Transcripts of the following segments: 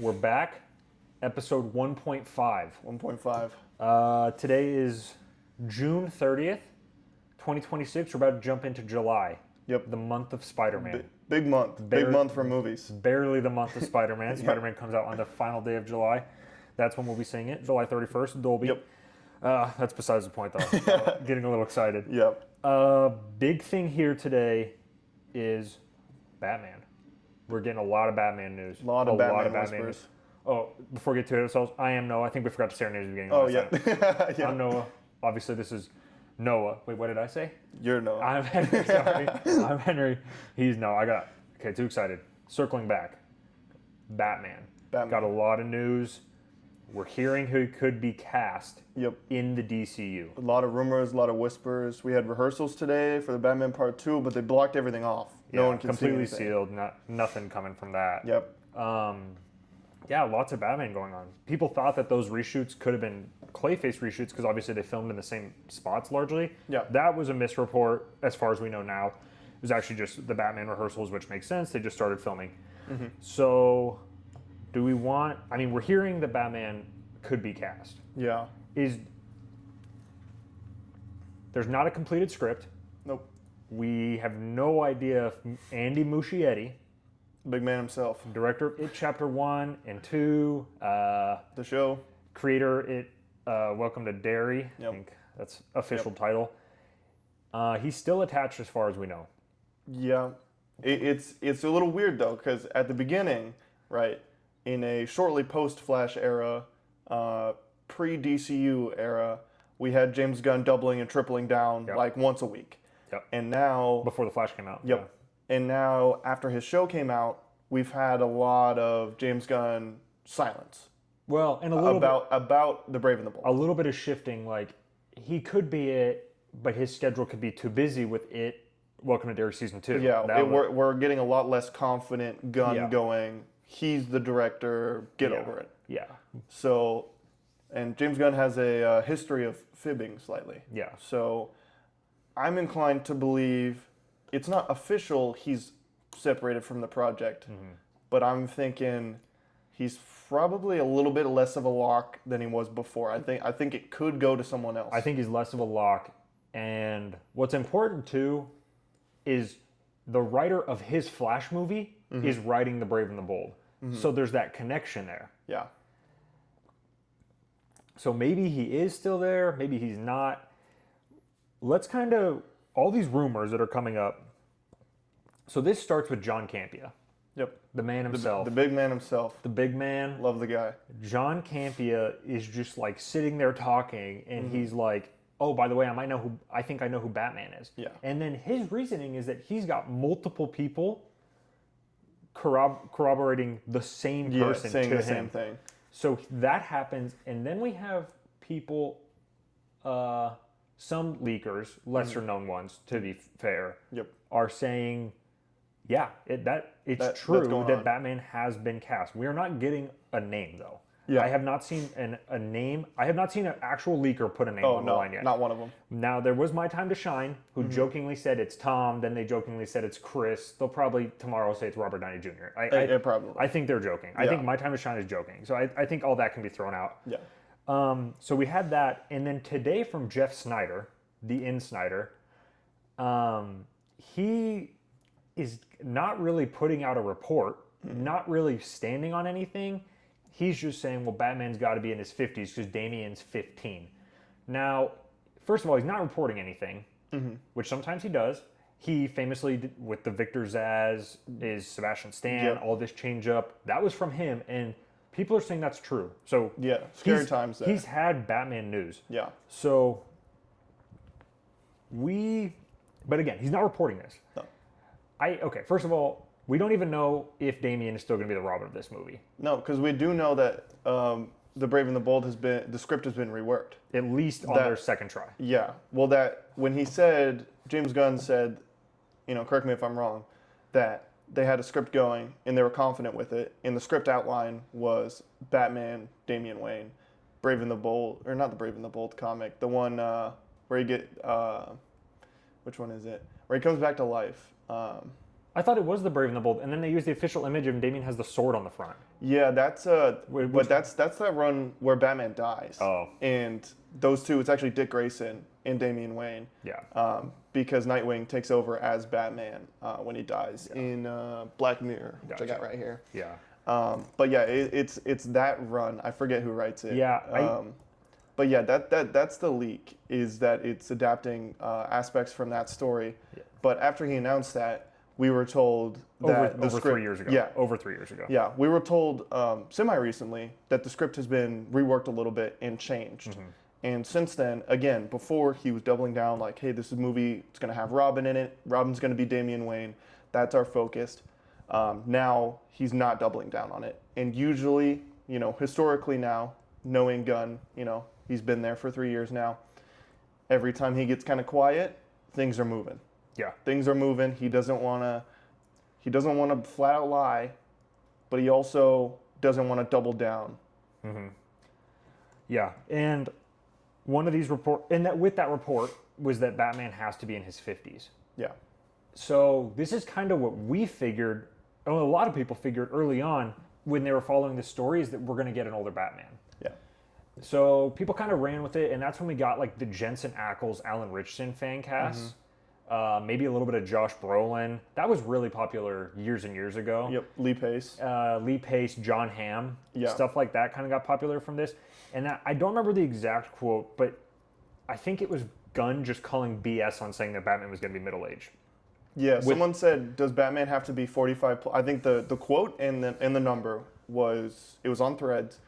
We're back. Episode 1.5. 1.5. Today is June 30th, 2026. We're about to jump into July. Yep. The month of Spider-Man. Big month. Big month for movies. Barely the month of Spider-Man. Spider-Man comes out on the final day of July. That's when we'll be seeing it. July 31st, Dolby. Yep. That's besides the point, though. Getting a little excited. Yep. Big thing here today is Batman. We're getting a lot of Batman news. A lot of Batman whispers. Oh, before we get to it ourselves, I am Noah. I think we forgot to say our names at the beginning. Oh, yeah. I'm Noah. Obviously, this is Noah. Wait, what did I say? You're Noah. I'm Henry. Sorry. I'm Henry. He's Noah. Okay, too excited. Circling back. Batman. Got a lot of news. We're hearing who could be cast in the DCU. A lot of rumors, a lot of whispers. We had rehearsals today for the Batman Part 2, but they blocked everything off. No one can completely see anything. sealed. Nothing coming from that. Yep. Yeah, lots of Batman going on. People thought that those reshoots could have been Clayface reshoots because obviously they filmed in the same spots largely. Yeah. That was a misreport as far as we know now. It was actually just the Batman rehearsals, which makes sense. They just started filming. Mm-hmm. So, do we want... I mean, we're hearing that Batman could be cast. Yeah. There's not a completed script. Nope. We have no idea if Andy Muschietti, Big man himself. director of It Chapter 1 and 2, The show. creator It Welcome to Derry, Yep. I think that's official title. He's still attached as far as we know. Yeah. It's a little weird, though, because at the beginning, right, in a shortly post-Flash era, pre-DCU era, we had James Gunn doubling and tripling down like once a week. Yep. And now... Before the Flash came out. Yep. Yeah. And now, after his show came out, we've had a lot of James Gunn silence. Well, and a little about The Brave and the Bold. a little bit of shifting. Like, he could be it, but his schedule could be too busy with It Welcome to Derry Season 2. Yeah, we're getting a lot less confident Gunn Yeah. going, he's the director, get Yeah. over it. Yeah. So, and James Gunn has a history of fibbing slightly. Yeah. So, I'm inclined to believe it's not official he's separated from the project, but I'm thinking he's probably a little bit less of a lock than he was before. I think it could go to someone else. I think he's less of a lock. And what's important, too, is the writer of his Flash movie is writing The Brave and the Bold. So there's that connection there. Yeah. So maybe he is still there, maybe he's not. Let's kind of, all these rumors that are coming up. So this starts with John Campea, Yep. the man himself. The big man himself. The big man. Love the guy. John Campea is just like sitting there talking, and he's like, oh, by the way, I think I know who Batman is. Yeah. And then his reasoning is that he's got multiple people corroborating the same person saying to the him. same thing. So that happens, and then we have people, some leakers, lesser known ones, to be fair, Yep. are saying, yeah, it's That's true going that on. Batman has been cast. We are not getting a name, though. Yeah. I have not seen a name. I have not seen an actual leaker put a name Oh, on the no, line yet. not one of them. Now, there was My Time to Shine, who jokingly said it's Tom, then they jokingly said it's Chris. They'll probably tomorrow say it's Robert Downey Jr. Probably. I think they're joking. I think My Time to Shine is joking. So I think all that can be thrown out. Yeah. So we had that. And then today from Jeff Snyder, the In Snyder, he is not really putting out a report, not really standing on anything. He's just saying, well, Batman's got to be in his 50s because Damian's 15. Now, first of all, he's not reporting anything, which sometimes he does. He famously, with the Victor Zsasz, is Sebastian Stan, all this change up, that was from him, and people are saying that's true. So Yeah, scary times there. He's had Batman news. Yeah. So but again, he's not reporting this. No. Okay, first of all, we don't even know if Damian is still going to be the Robin of this movie. No, because we do know that The Brave and the Bold the script has been reworked. At least on their second try. Yeah. Well, when James Gunn said, correct me if I'm wrong, that they had a script going and they were confident with it, and the script outline was Batman, Damian Wayne, Brave and the Bold, or not the Brave and the Bold comic, the one where you get, which one is it? Where he comes back to life. I thought it was the Brave and the Bold, and then they used the official image of Damian has the sword on the front. Yeah, that's Which but that's that run where Batman dies. Oh. And those two, it's actually Dick Grayson and Damian Wayne. Yeah. Because Nightwing takes over as Batman when he dies in Black Mirror, which I got Gotcha. right here. Yeah. But yeah, it's that run. I forget who writes it. Yeah, but yeah, that's the leak, is that it's adapting aspects from that story. Yeah. But after he announced that, we were told that the over script, 3 years ago. Yeah, Over 3 years ago. yeah, we were told semi-recently that the script has been reworked a little bit and changed. And since then, again, before he was doubling down like, hey, this is a movie, it's going to have Robin in it. Robin's going to be Damian Wayne. That's our focus. Now he's not doubling down on it. And usually, historically now, knowing Gunn, he's been there for 3 years now. Every time he gets kind of quiet, things are moving. Yeah. Things are moving. He doesn't want to flat out lie, but he also doesn't want to double down. Yeah. And one of these with that report was that Batman has to be in his 50s. Yeah. So this is kind of what we figured, a lot of people figured early on when they were following the story, is that we're going to get an older Batman. Yeah. So people kind of ran with it, and that's when we got like the Jensen Ackles, Alan Richardson fan cast. Maybe a little bit of Josh Brolin. That was really popular years and years ago. Yep. Lee Pace. Lee Pace, John Hamm, Yeah. stuff like that kind of got popular from this. And I don't remember the exact quote, but I think it was Gunn just calling BS on saying that Batman was going to be middle-aged. Yeah, someone said, "Does Batman have to be 45?" I think the quote and the number was, it was on Threads.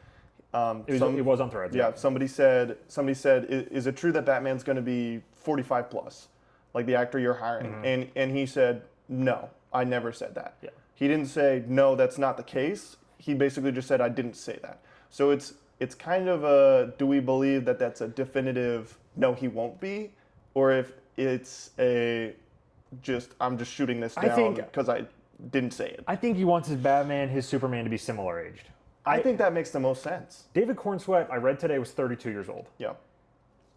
It was on Threads. Yeah, somebody said, "Is it true that Batman's going to be 45 plus, like the actor you're hiring?" And he said, "No, I never said that." Yeah. He didn't say, "No, that's not the case." He basically just said, "I didn't say that." So it's kind of a, do we believe that that's a definitive no, he won't be, or if it's I'm just shooting this down because I didn't say it. I think he wants his Batman, his Superman to be similar aged. I think that makes the most sense. David Cornsweet, I read today, was 32 years old. Yeah.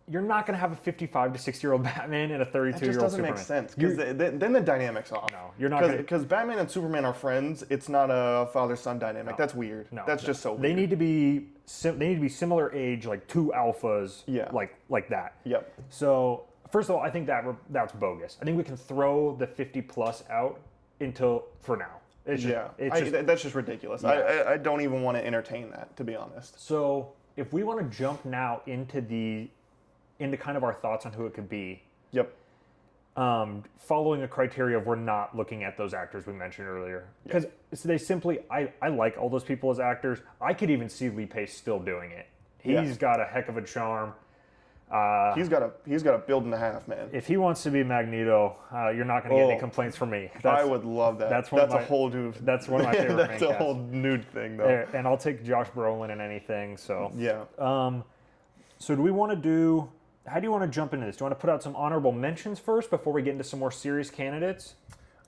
You're not going to have a 55 to 60-year-old Batman and a 32-year-old It just doesn't Superman. make sense, because then the dynamic's off. No, you're not gonna- Because Batman and Superman are friends. It's not a father-son dynamic. That's weird. No, That's just so weird. They need to be similar age, like two alphas, Yeah. like that. Yep. So first of all, I think that's bogus. I think we can throw the 50 plus out for now. It's just, Yeah. it's just, That's just ridiculous. Yeah. I don't even want to entertain that, to be honest. so if we want to jump now into kind of our thoughts on who it could be, Yep. following a criteria of we're not looking at those actors we mentioned earlier, because they simply, I like all those people as actors. I could even see Lee Pace still doing it. He's got a heck of a charm. He's got a build and a half, man. If he wants to be Magneto, you're not going to get any complaints from me. I would love that. That's a whole new. That's one of my favorite. That's fan a whole casts. new thing, though. And I'll take Josh Brolin in anything. So Yeah. So do we want to do? How do you want to jump into this? Do you want to put out some honorable mentions first before we get into some more serious candidates?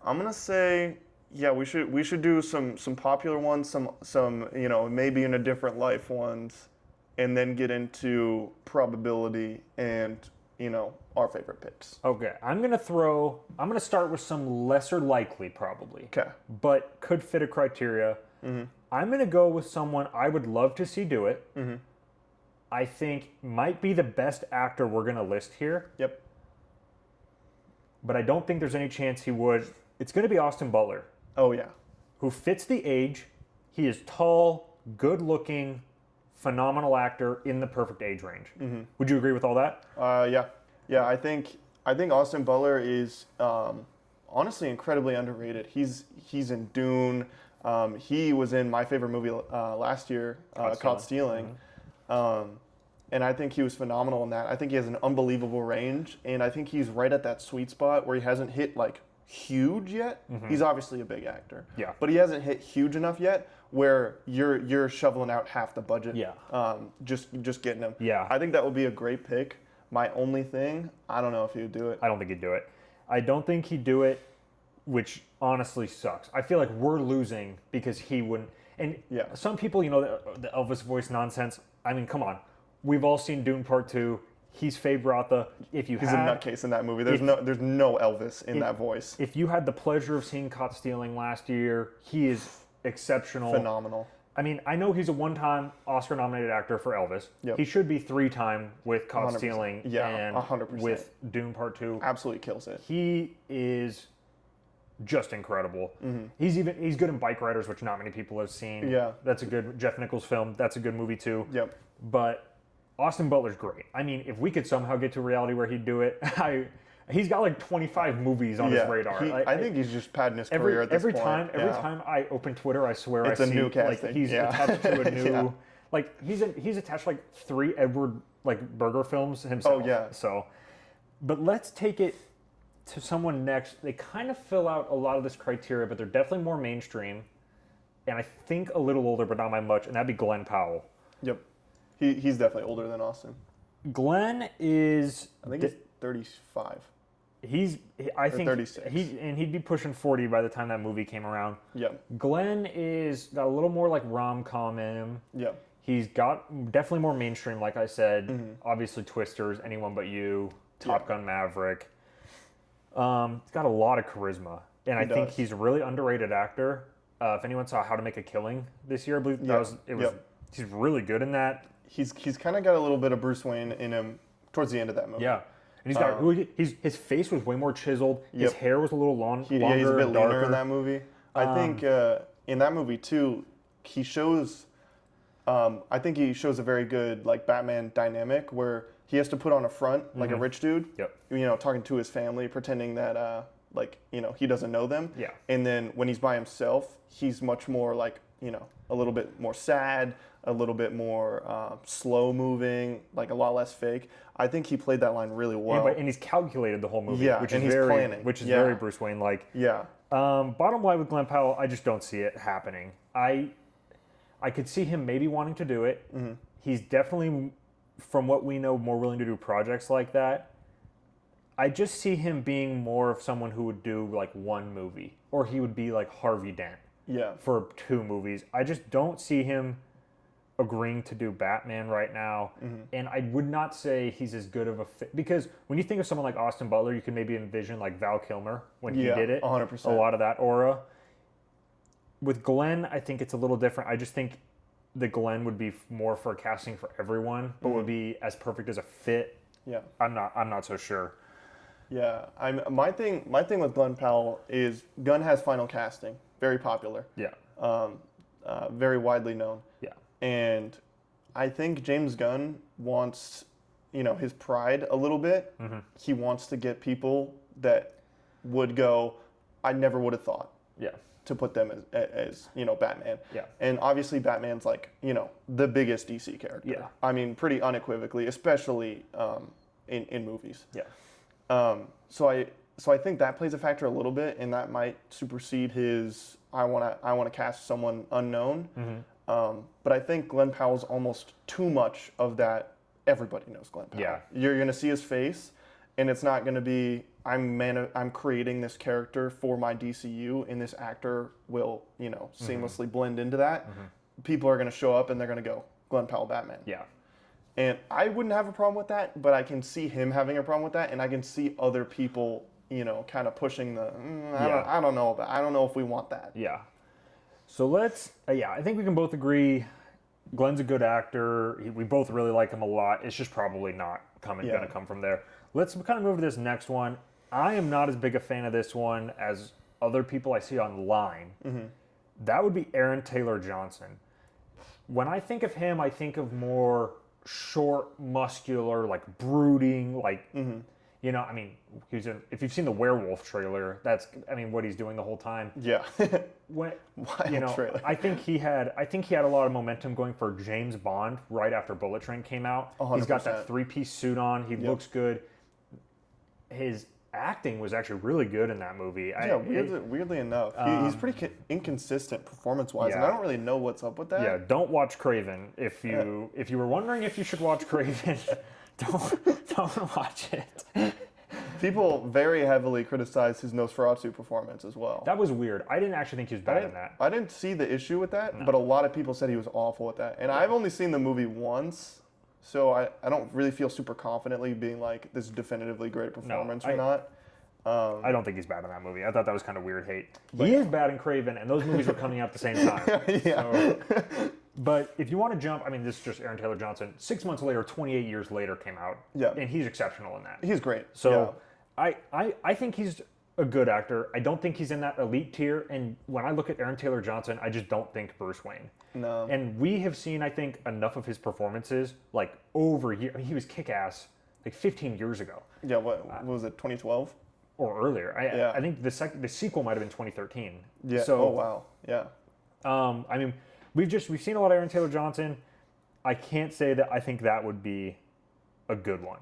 I'm gonna say, yeah, we should do some popular ones, some maybe in a different life ones, and then get into probability and our favorite picks. Okay, I'm gonna start with some lesser likely probably, Okay. but could fit a criteria. I'm gonna go with someone I would love to see do it. I think might be the best actor we're gonna list here, Yep. but I don't think there's any chance he would. It's gonna be Austin Butler, Oh yeah. who fits the age. He is tall, good looking, phenomenal actor in the perfect age range. Would you agree with all that? Yeah. I think Austin Butler is honestly incredibly underrated. He's in Dune. He was in my favorite movie last year, Caught Stealing. And I think he was phenomenal in that. I think he has an unbelievable range, and I think he's right at that sweet spot where he hasn't hit like huge yet. He's obviously a big actor, Yeah. but he hasn't hit huge enough yet where you're shoveling out half the budget. Yeah. Just getting him. Yeah. I think that would be a great pick. My only thing, I don't know if he would do it. I don't think he'd do it. I don't think he'd do it, which honestly sucks. I feel like we're losing because he wouldn't. And Yeah. some people, the Elvis voice nonsense. I mean, come on. We've all seen Dune Part 2. He's Faye Bratha. He's a nutcase in that movie. There's no Elvis in that voice. If you had the pleasure of seeing Caught Stealing last year, he is exceptional. Phenomenal. I mean, I know he's a one-time Oscar-nominated actor for Elvis. Yep. He should be three-time with Caught 100%. Stealing Yeah, and 100%. with Dune Part 2. Absolutely kills it. He is just incredible. He's good in Bike Riders, which not many people have seen. Yeah. That's a good Jeff Nichols film. That's a good movie too. Yep. But Austin Butler's great. I mean, if we could somehow get to a reality where he'd do it, he's got like 25 movies on his radar. I think he's just padding his career at this every point. Every time I open Twitter, I swear It's I a see new like casting. he's Yeah. attached to a new Yeah. like he's attached to like 3 Edward like Berger films himself. Oh, yeah. So, but let's take it to someone next. They kind of fill out a lot of this criteria, but they're definitely more mainstream, and I think a little older, but not by much. And that'd be Glenn Powell. Yep. He's definitely older than Austin. Glenn is. I think he's 35. I think 36. he'd be pushing 40 by the time that movie came around. Yep. Glenn is got a little more like rom-com in him. Yep. He's got definitely more mainstream, like I said. Obviously, Twisters, Anyone But You, Top Gun Maverick. He's got a lot of charisma, and I think does. he's a really underrated actor. If anyone saw How to Make a Killing this year, I believe that was it. Was Yep. He's really good in that. He's kind of got a little bit of Bruce Wayne in him towards the end of that movie. Yeah, and he's got his face was way more chiseled. His Yep. hair was a little longer, Yeah, he's a bit darker. leaner in that movie. I think in that movie too, he shows. I think he shows a very good like Batman dynamic where he has to put on a front like a rich dude. Yep. You know, talking to his family, pretending that he doesn't know them. Yeah. And then when he's by himself, he's much more like a little bit more sad, a little bit more slow moving, like a lot less fake. I think he played that line really well. And he's calculated the whole movie, Yeah, which and is he's very, planning. which is Yeah. very Bruce Wayne like. Yeah. Bottom line with Glenn Powell, I just don't see it happening. I could see him maybe wanting to do it. He's definitely, from what we know, more willing to do projects like that. I just see him being more of someone who would do like one movie, or he would be like Harvey Dent Yeah. for 2 movies. I just don't see him agreeing to do Batman right now. And I would not say he's as good of a fit, because when you think of someone like Austin Butler, you can maybe envision like Val Kilmer when he Yeah, did it. 100%. A lot of that aura. With Glenn, I think it's a little different. I just think the Glenn would be more for casting for everyone, but would be as perfect as a fit. Yeah. I'm not so sure. Yeah. My thing with Glenn Powell is Gunn has Final Casting, very popular, Yeah. very widely known. Yeah. And I think James Gunn wants, his pride a little bit. He wants to get people that would go, I never would have thought Yeah. to put them as Batman. Yeah. And obviously Batman's like, the biggest DC character. Yeah. I mean, pretty unequivocally, especially in movies. Yeah. So I think that plays a factor a little bit, and that might supersede his I want to cast someone unknown. But I think Glenn Powell's almost too much of that. Everybody knows Glenn Powell. Yeah. You're gonna see his face, and it's not gonna be I'm creating this character for my DCU, and this actor will seamlessly blend into that. People are gonna show up and they're gonna go Glenn Powell Batman. Yeah. And I wouldn't have a problem with that, but I can see him having a problem with that, and I can see other people, kind of pushing the. I don't know if we want that. Yeah. So let's. I think we can both agree. Glenn's a good actor. We both really like him a lot. It's just probably not going to come from there. Let's kind of move to this next one. I am not as big a fan of this one as other people I see online. That would be Aaron Taylor Johnson. When I think of him, I think of more short, muscular, like brooding, like I mean, if you've seen the Werewolf trailer, that's what he's doing the whole time. Yeah. When, Trailer. I think he had a lot of momentum going for James Bond right after Bullet Train came out. 100%. He's got that 3-piece suit on. He looks good. His acting was actually really good in that movie. Weirdly enough, he's pretty inconsistent performance-wise, and I Yeah. don't really know what's up with that. Yeah, don't watch Craven. If you were wondering if you should watch Craven, don't watch it. People very heavily criticized his Nosferatu performance as well. That was weird. I didn't actually think he was bad in that. I didn't see the issue with that, but a lot of people said he was awful with that. And I've only seen the movie once, so I don't really feel super confidently being like this definitively great performance or not. I don't think he's bad in that movie. I thought that was kind of weird hate. He is bad in Craven, and those movies were coming out at the same time. Yeah. But if you want to jump, I mean, this is just Aaron Taylor Johnson. 6 months later, 28 years later, came out. Yeah. And he's exceptional in that. He's great. So I think he's a good actor. I don't think he's in that elite tier. And when I look at Aaron Taylor Johnson, I just don't think Bruce Wayne. No. And we have seen, I think, enough of his performances, like over years. I mean, he was Kick-Ass like 15 years ago. Yeah, what was it, 2012? Or earlier. I think the sequel might have been 2013. Yeah. So, oh, wow. Yeah. I mean, we've seen a lot of Aaron Taylor Johnson. I can't say that I think that would be a good one.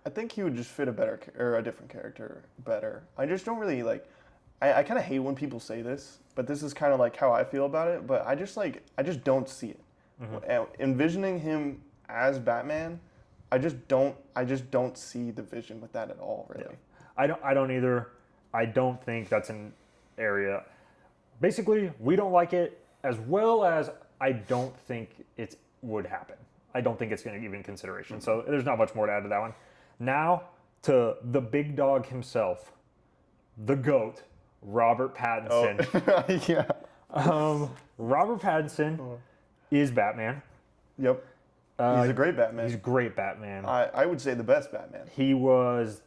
I think he would just fit a different character better. I just don't really like. I kind of hate when people say this, but this is kind of like how I feel about it. But I just don't see it. Envisioning him as Batman, I just don't see the vision with that at all. Really. Yeah. I don't either. I don't think that's an area. Basically, we don't like it, as well as I don't think it would happen. I don't think it's going to even consideration. So there's not much more to add to that one. Now to the big dog himself, the GOAT, Robert Pattinson. Oh. Yeah. Robert Pattinson is Batman. Yep. He's a great Batman. He's a great Batman. I would say the best Batman. He was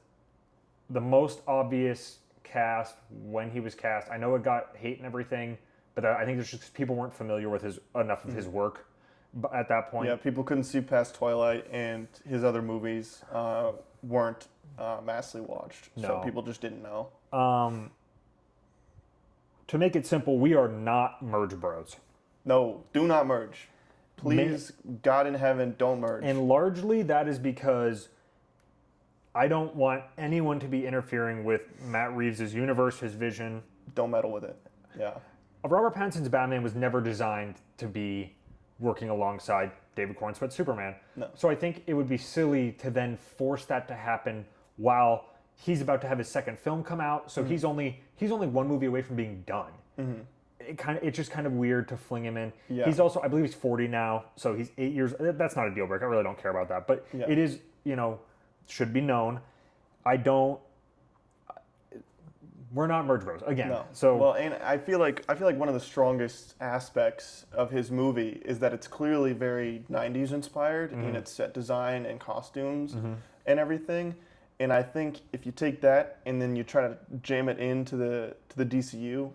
the most obvious cast when he was cast. I know it got hate and everything, but I think it's just people weren't familiar with enough of his work at that point. Yeah, people couldn't see past Twilight, and his other movies weren't massively watched, so people just didn't know. To make it simple, we are not merge bros. No, do not merge. Please, God in heaven, don't merge. And largely that is because I don't want anyone to be interfering with Matt Reeves' universe, his vision. Don't meddle with it. Yeah. Robert Pattinson's Batman was never designed to be working alongside David Cornsweet's Superman. No. So I think it would be silly to then force that to happen while he's about to have his second film come out. So he's only one movie away from being done. It's just kind of weird to fling him in. Yeah. He's also, I believe he's 40 now, so he's 8 years. That's not a deal breaker. I really don't care about that. But it is, should be known. We're not merge bros again. No. So well, and I feel like one of the strongest aspects of his movie is that it's clearly very 90s inspired in its set design and costumes and everything. And I think if you take that and then you try to jam it into the DCU,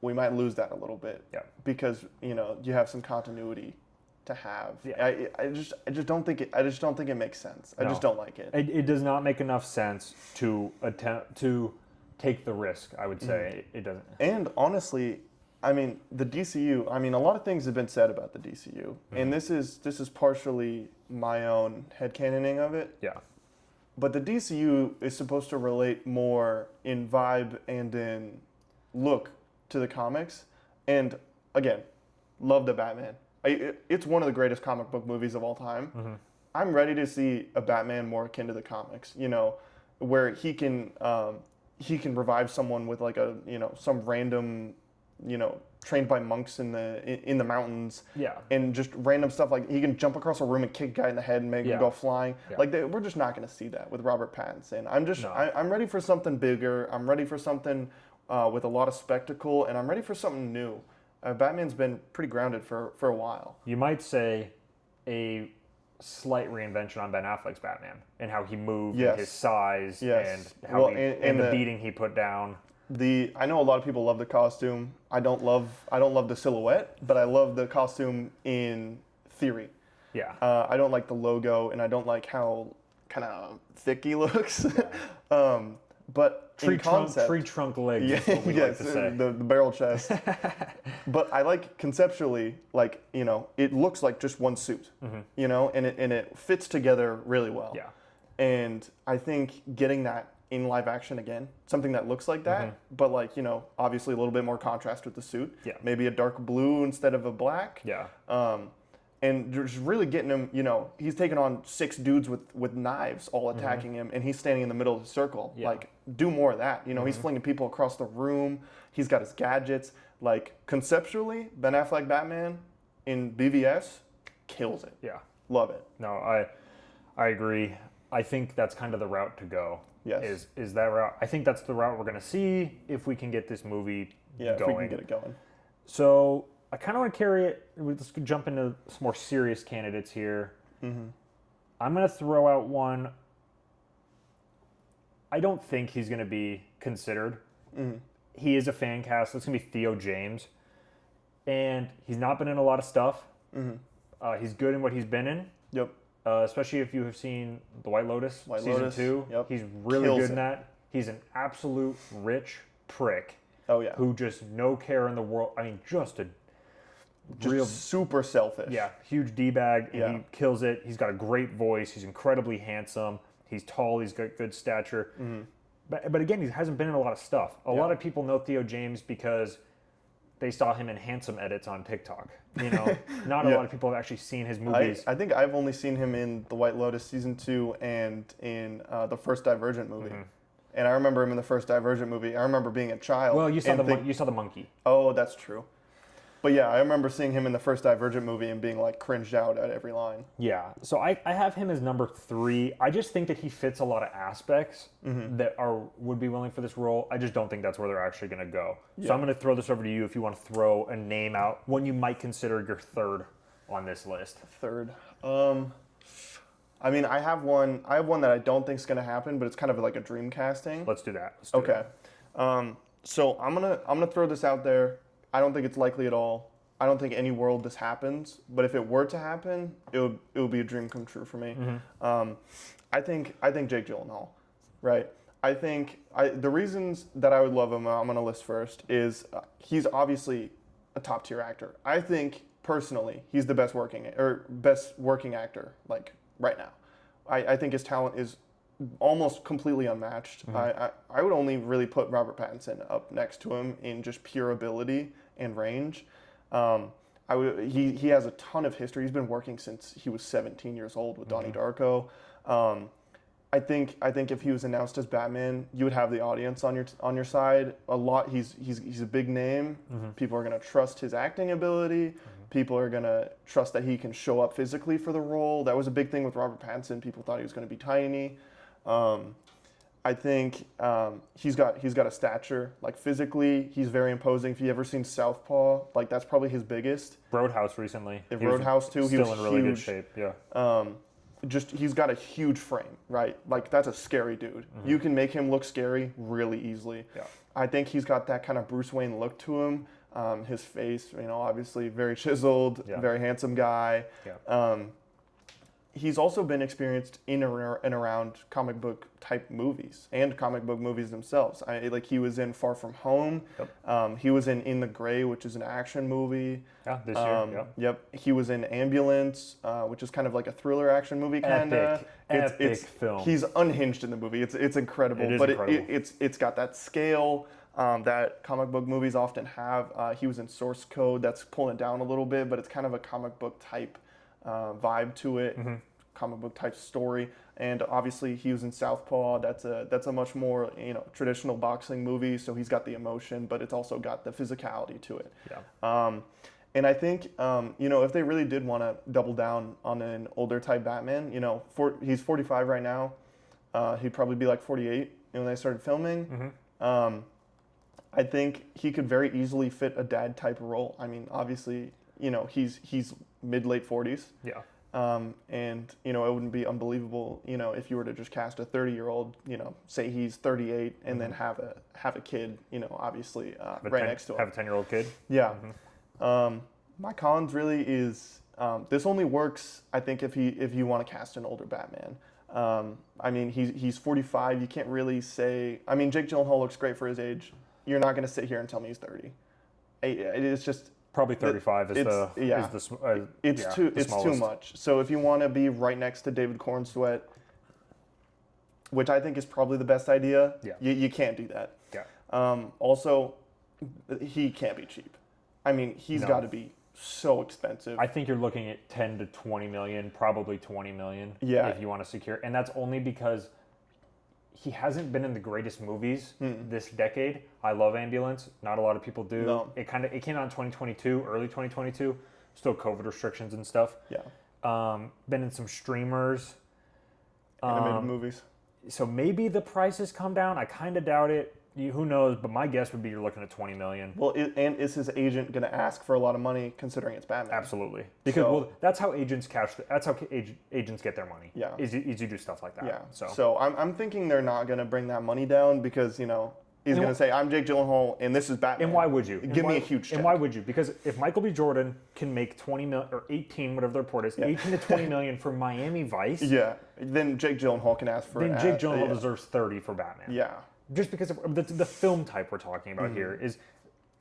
we might lose that a little bit. Yeah. Because you have some continuity to have. Yeah. I just don't think it makes sense. I just don't like it. It does not make enough sense to attempt to take the risk, I would say. It doesn't. And honestly, I mean, the DCU, I mean, a lot of things have been said about the DCU. And this is partially my own headcanoning of it. Yeah. But the DCU is supposed to relate more in vibe and in look to the comics. And again, love the Batman. It's one of the greatest comic book movies of all time. I'm ready to see a Batman more akin to the comics, where he can revive someone with like some random, trained by monks in the mountains. Yeah. And just random stuff like he can jump across a room and kick a guy in the head and make him go flying. Yeah. Like we're just not going to see that with Robert Pattinson. I'm ready for something bigger. I'm ready for something with a lot of spectacle, and I'm ready for something new. Batman's been pretty grounded for a while. You might say a slight reinvention on Ben Affleck's Batman and how he moved, and his size, and how and the beating he put down. I know a lot of people love the costume. I don't love the silhouette, but I love the costume in theory. Yeah. I don't like the logo, and I don't like how kind of thick he looks. But in concept, tree trunk legs. Is what we like to say. The barrel chest. But I like conceptually, it looks like just one suit, and it fits together really well. Yeah. And I think getting that in live action again, something that looks like that, but obviously a little bit more contrast with the suit. Yeah. Maybe a dark blue instead of a black. Yeah. And just really getting him, he's taking on 6 dudes with knives all attacking him, and he's standing in the middle of the circle. Yeah. Do more of that. He's flinging people across the room. He's got his gadgets. Conceptually, Ben Affleck Batman in BVS kills it. Yeah. Love it. No, I agree. I think that's kind of the route to go. Yes. Is that route? I think that's the route we're going to see if we can get this movie Yeah, going. if we can get it going. So I kind of want to carry it. Let's jump into some more serious candidates here. Mm-hmm. I'm going to throw out one. I don't think he's going to be considered. Mm-hmm. He is a fan cast. It's going to be Theo James. And he's not been in a lot of stuff. Mm-hmm. He's good in what he's been in. Yep. Especially if you have seen The White Lotus season 2. Yep. He's really Kills good it. in that. He's an absolute rich prick Oh yeah. who just no care in the world. I mean, just real super selfish. yeah, huge D-bag, and Yeah. he kills it. He's got a great voice. He's incredibly handsome. He's tall. He's got good stature. Mm-hmm. But again, he hasn't been in a lot of stuff. A Yeah. lot of people know Theo James because they saw him in handsome edits on TikTok. You know, not a Yeah. lot of people have actually seen his movies. I think I've only seen him in The White Lotus season 2 and in the first Divergent movie. Mm-hmm. And I remember him in the first Divergent movie. I remember being a child. Well, you saw and you saw the monkey. Oh, that's true. But yeah, I remember seeing him in the first Divergent movie and being like cringed out at every line. Yeah, so I have him as number 3. I just think that he fits a lot of aspects that would be willing for this role. I just don't think that's where they're actually going to go. So I'm going to throw this over to you if you want to throw a name out, one you might consider your third on this list. Third. I mean, I have one that I don't think is going to happen, but it's kind of like a dream casting. Let's do that. Let's do Okay. So I'm gonna throw this out there. I don't think it's likely at all. I don't think any world this happens. But if it were to happen, it would be a dream come true for me. I think Jake Gyllenhaal, right? I think the reasons that I would love him, I'm gonna list first, is he's obviously a top tier actor. I think personally he's the best working actor like right now. I think his talent is almost completely unmatched. I would only really put Robert Pattinson up next to him in just pure ability and range. He has a ton of history. He's been working since he was 17 years old with Donnie Darko. I think if he was announced as Batman, you would have the audience on your side. A lot. He's a big name. People are gonna trust his acting ability. People are gonna trust that he can show up physically for the role. That was a big thing with Robert Pattinson. People thought he was gonna be tiny. I think he's got a stature, like physically, he's very imposing. If you ever seen Southpaw, like that's probably his biggest. Roadhouse recently. If Roadhouse too, he was still in really good huge. shape. Yeah. Just he's got a huge frame, right? Like that's a scary dude. You can make him look scary really easily. Yeah. I think he's got that kind of Bruce Wayne look to him. His face, obviously very chiseled, very handsome guy. Yeah. He's also been experienced in and around comic book type movies and comic book movies themselves. Like he was in Far From Home. Yep. He was in The Gray, which is an action movie. Yeah, this year. Yep. He was in Ambulance, which is kind of like a thriller action movie, kind of. Epic film. He's unhinged in the movie. It's incredible. It is but incredible. It's got that scale that comic book movies often have. He was in Source Code. That's pulling it down a little bit, but it's kind of a comic book type vibe to it. Comic book type story, and obviously he was in Southpaw. That's a much more traditional boxing movie. So he's got the emotion, but it's also got the physicality to it. Yeah. And I think if they really did want to double down on an older type Batman, he's 45 right now. He'd probably be like 48 when they started filming. I think he could very easily fit a dad type role. I mean, obviously, he's mid late 40s. Yeah. And it wouldn't be unbelievable, if you were to just cast a 30-year-old, say he's 38 and then have a kid, obviously right next to him. Have a 10-year-old kid. Yeah. My cons really is this only works, I think, if you want to cast an older Batman. I mean, he's 45. You can't really say. I mean, Jake Gyllenhaal looks great for his age. You're not going to sit here and tell me he's 30. It's just. Probably 35 It's too much. So if you want to be right next to David Cornsweet, which I think is probably the best idea, you can't do that. Yeah. Also, he can't be cheap. I mean, he's got to be so expensive. I think you're looking at 10 to 20 million, probably 20 million if you want to secure. And that's only because he hasn't been in the greatest movies this decade. I love Ambulance. Not a lot of people do. No. It came out in 2022, early 2022. Still COVID restrictions and stuff. Yeah. Been in some streamers. Animated movies. So maybe the prices come down. I kind of doubt it. Who knows? But my guess would be you're looking at $20 million. Well, and is his agent going to ask for a lot of money considering it's Batman? Absolutely, because So- that's how agents That's how agents get their money. Yeah. Is you do stuff like that. Yeah. So I'm thinking they're not going to bring that money down because, you know, he's going to say, I'm Jake Gyllenhaal and this is Batman. and why would you? Give me a huge check. And why would you? Because if Michael B. Jordan can make 20 million or 18, whatever the report is, 18 to 20 million for Miami Vice, Yeah. Then Jake Gyllenhaal can ask for then Jake Gyllenhaal yeah. deserves 30 for Batman. Yeah. Just because of the film type we're talking about here is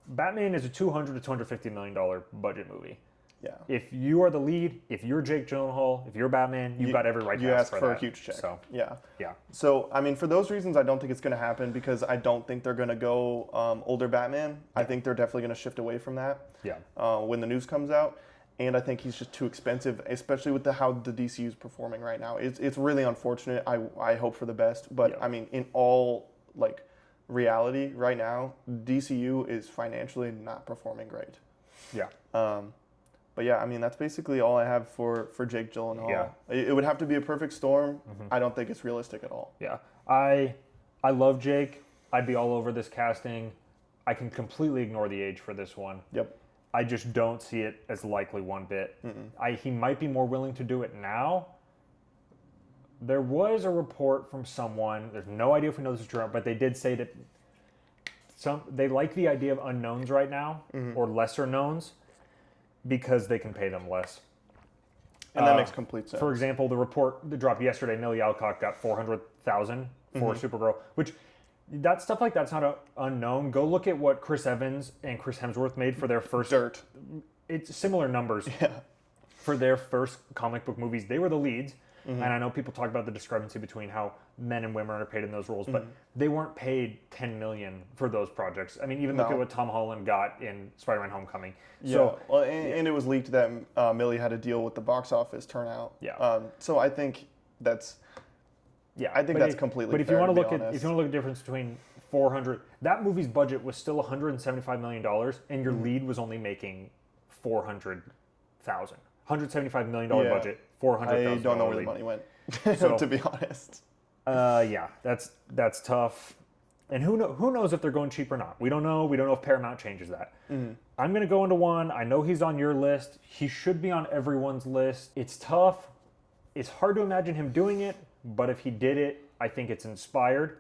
Batman is a $200 to $250 million budget movie. Yeah. If you are the lead, if you're Jake Gyllenhaal, if you're Batman, you've got every right to ask for a that. huge check. So, Yeah. yeah. So, I mean, for those reasons, I don't think it's going to happen because I don't think they're going to go older Batman. I think they're definitely going to shift away from that Yeah. when the news comes out. And I think he's just too expensive, especially with how the DCU is performing right now. It's really unfortunate. I hope for the best. But, Yeah. I mean, in all, like, reality right now, DCU is financially not performing great. Yeah. But yeah, I mean, that's basically all I have for Jake Gyllenhaal. Yeah. It would have to be a perfect storm. I don't think it's realistic at all. Yeah. I love Jake. I'd be all over this casting. I can completely ignore the age for this one. Yep. I just don't see it as likely one bit. He might be more willing to do it now. There was a report from someone, there's no idea if we know this is true, but they did say that they like the idea of unknowns right now, or lesser knowns, because they can pay them less. And that makes complete sense. For example, the report that dropped yesterday, Millie Alcock got $400,000 for Supergirl, which that stuff like that's not unknown. Go look at what Chris Evans and Chris Hemsworth made for their first. Dirt. It's similar numbers. Yeah. For their first comic book movies, they were the leads. And I know people talk about the discrepancy between how men and women are paid in those roles, but they weren't paid $10 million for those projects. I mean, even look No. at what Tom Holland got in Spider-Man: Homecoming. Yeah. So Well, and it was leaked that Millie had to deal with the box office turnout. Yeah. So I think that's. yeah, I think that's completely But if fair, you want to to be look at honest. if you want to look at the difference between 400, that movie's budget was still $175 million, and your lead was only making $400,000. $175 million Yeah. budget, $400,000. I don't know where the lead. money went, So- to be honest. Yeah, that's tough. And who knows if they're going cheap or not? We don't know. We don't know if Paramount changes that. I'm going to go into one. I know he's on your list. He should be on everyone's list. It's tough. It's hard to imagine him doing it, but if he did it, I think it's inspired.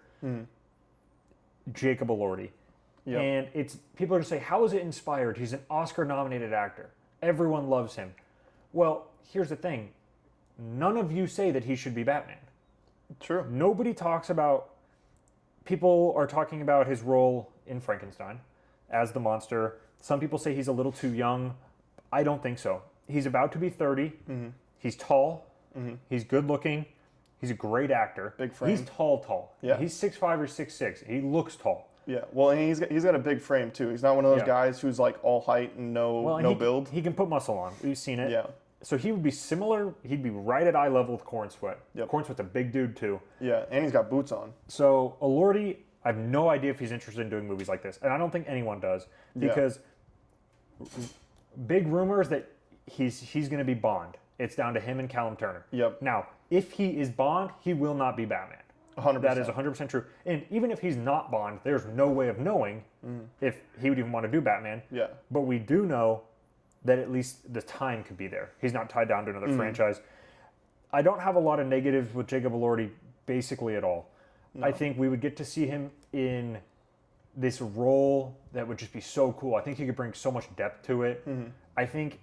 Jacob Elordi. Yep. And it's people are going to say, how is it inspired? He's an Oscar-nominated actor. Everyone loves him. Well, here's the thing. None of you say that he should be Batman. True. Nobody talks about. People are talking about his role in Frankenstein as the monster. Some people say he's a little too young. I don't think so. He's about to be 30. He's tall. He's good looking. He's a great actor. Big frame. He's tall. Yeah. He's 6'5" or 6'6". He looks tall. Yeah. Well, and he's got a big frame too. He's not one of those Yeah. guys who's like all height and no And build. He can put muscle on. We've seen it. Yeah. So he would be similar. He'd be right at eye level with Corn Sweat. Yep. Corn Sweat's a big dude too. Yeah, and he's got boots on. So Elordi, I have no idea if he's interested in doing movies like this, and I don't think anyone does, because big rumors that he's going to be Bond. It's down to him and Callum Turner. Yep. Now, if he is Bond, he will not be Batman. 100%. That is 100% true. And even if he's not Bond, there's no way of knowing if he would even want to do Batman. Yeah. But we do know that at least the time could be there. He's not tied down to another franchise. I don't have a lot of negatives with Jacob Elordi basically at all. I think we would get to see him in this role that would just be so cool. I think he could bring so much depth to it. I think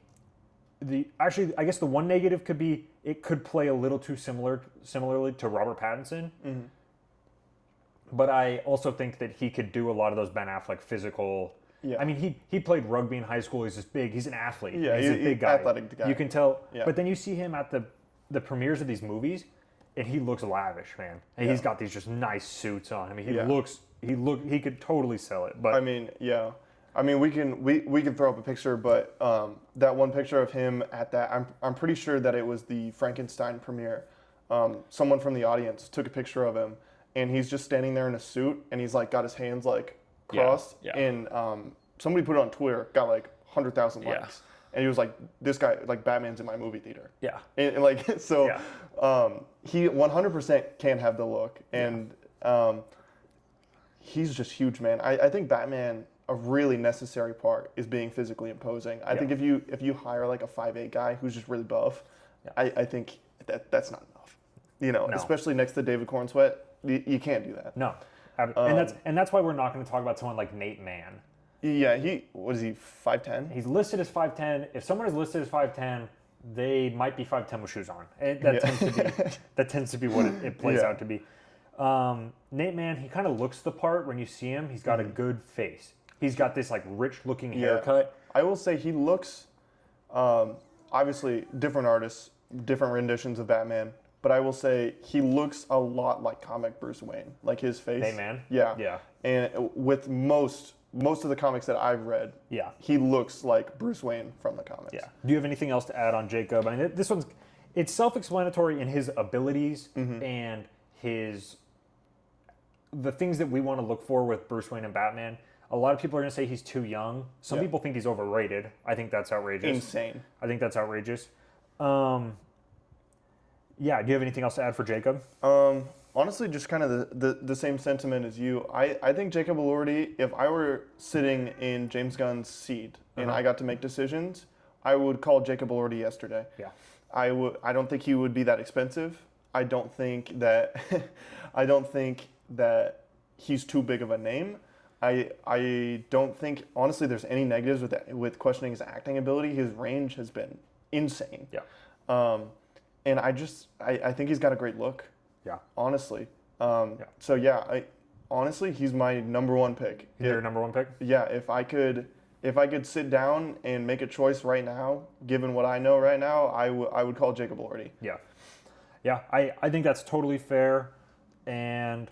I guess the one negative could be it could play a little too similarly to Robert Pattinson. But I also think that he could do a lot of those Ben Affleck physical. Yeah. I mean, he played rugby in high school. He's this big. He's an athlete. Yeah, he's a big guy. athletic guy. You can tell. Yeah. But then you see him at the premieres of these movies, and he looks lavish, man. And he's got these just nice suits on. I mean, he could totally sell it. But I mean, yeah. I mean, we can throw up a picture, but that one picture of him at that, I'm pretty sure that it was the Frankenstein premiere. Someone from the audience took a picture of him, and he's just standing there in a suit, and he's like got his hands like crossed, yeah. and somebody put it on Twitter, got like 100,000 Yeah. likes, and he was like, "This guy, like Batman's in my movie theater." Yeah. And like so, Yeah. he 100% can have the look, and he's just huge, man. I think Batman, a really necessary part is being physically imposing. I think if you hire like a 5'8" guy who's just really buff, I think that's not enough. You know, No. especially next to David Corn Sweat, you can't do that. No. And that's why we're not going to talk about someone like Nate Mann. Yeah, what is he, 5'10"? He's listed as 5'10". If someone is listed as 5'10", they might be 5'10" with shoes on. That tends to be what it plays out to be. Nate Mann, he kind of looks the part when you see him. He's got a good face. He's got this like rich looking haircut. I will say he looks, obviously different artists, different renditions of Batman, but I will say he looks a lot like comic Bruce Wayne, like his face. Nate Mann? Yeah. Yeah. And with most of the comics that I've read, he looks like Bruce Wayne from the comics. Yeah. Do you have anything else to add on Jacob? I mean, this one's, it's self-explanatory in his abilities and the things that we want to look for with Bruce Wayne and Batman. A lot of people are going to say he's too young. Some people think he's overrated. I think that's outrageous. Insane. I think that's outrageous. Yeah, do you have anything else to add for Jacob? Honestly, just kind of the same sentiment as you. I think Jacob Elordi, if I were sitting in James Gunn's seat and I got to make decisions, I would call Jacob Elordi yesterday. Yeah. I don't think he would be that expensive. I don't think that he's too big of a name. I don't think, honestly, there's any negatives with questioning his acting ability. His range has been insane. Yeah. And I think he's got a great look. Yeah. Honestly. So yeah, honestly, he's my number one pick. He's your number one pick? Yeah. If I could sit down and make a choice right now, given what I know right now, I would call Jacob Elordi. Yeah. Yeah. I think that's totally fair. And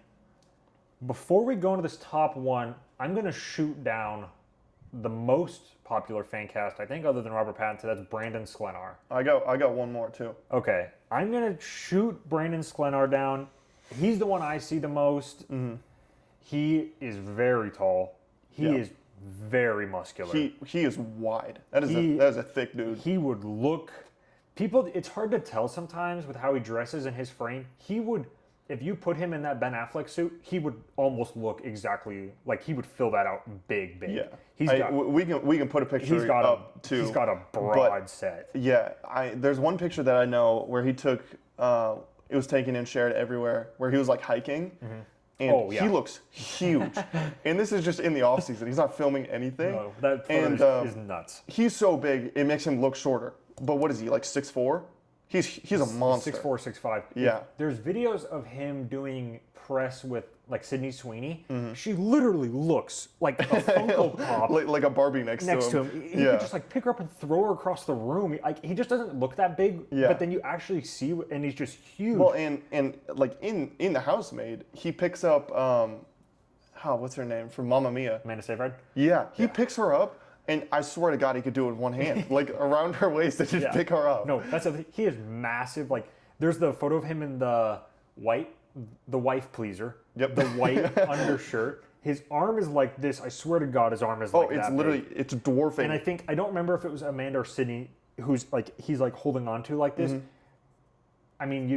before we go into this top one, I'm going to shoot down the most popular fan cast, I think, other than Robert Pattinson. That's Brandon Sklenar. I got one more too. Okay, I'm going to shoot Brandon Sklenar down. He's the one I see the most. He is very tall. He is very muscular. He is wide. That is a thick dude. He would look... People, it's hard to tell sometimes with how he dresses and his frame. He would... If you put him in that Ben Affleck suit, he would almost look exactly like he would fill that out big. Yeah, we can put a picture up too. He's got a broad set. Yeah, there's one picture that I know where he took. It was taken and shared everywhere. Where he was like hiking, and he looks huge. And this is just in the off season. He's not filming anything. No, that photo is nuts. He's so big, it makes him look shorter. But what is he, like 6'4"? He's a monster. 6'4", 6'5". Yeah. There's videos of him doing press with like Sydney Sweeney. She literally looks like a Funko Pop. like a Barbie next to him. He could just like pick her up and throw her across the room. He just doesn't look that big. Yeah. But then you actually see, and he's just huge. Well, and like in The Housemaid, he picks up what's her name from Mamma Mia? Amanda Seyfried? Yeah, he picks her up. And I swear to God, he could do it with one hand, like around her waist and just pick her up. No, he is massive. Like, there's the photo of him in the wife pleaser. Yep. The white undershirt. His arm is like this. I swear to God, his arm is like that. Oh, it's literally, it's dwarfing. And I don't remember if it was Amanda or Sydney who's like, he's like holding on to like this. I mean,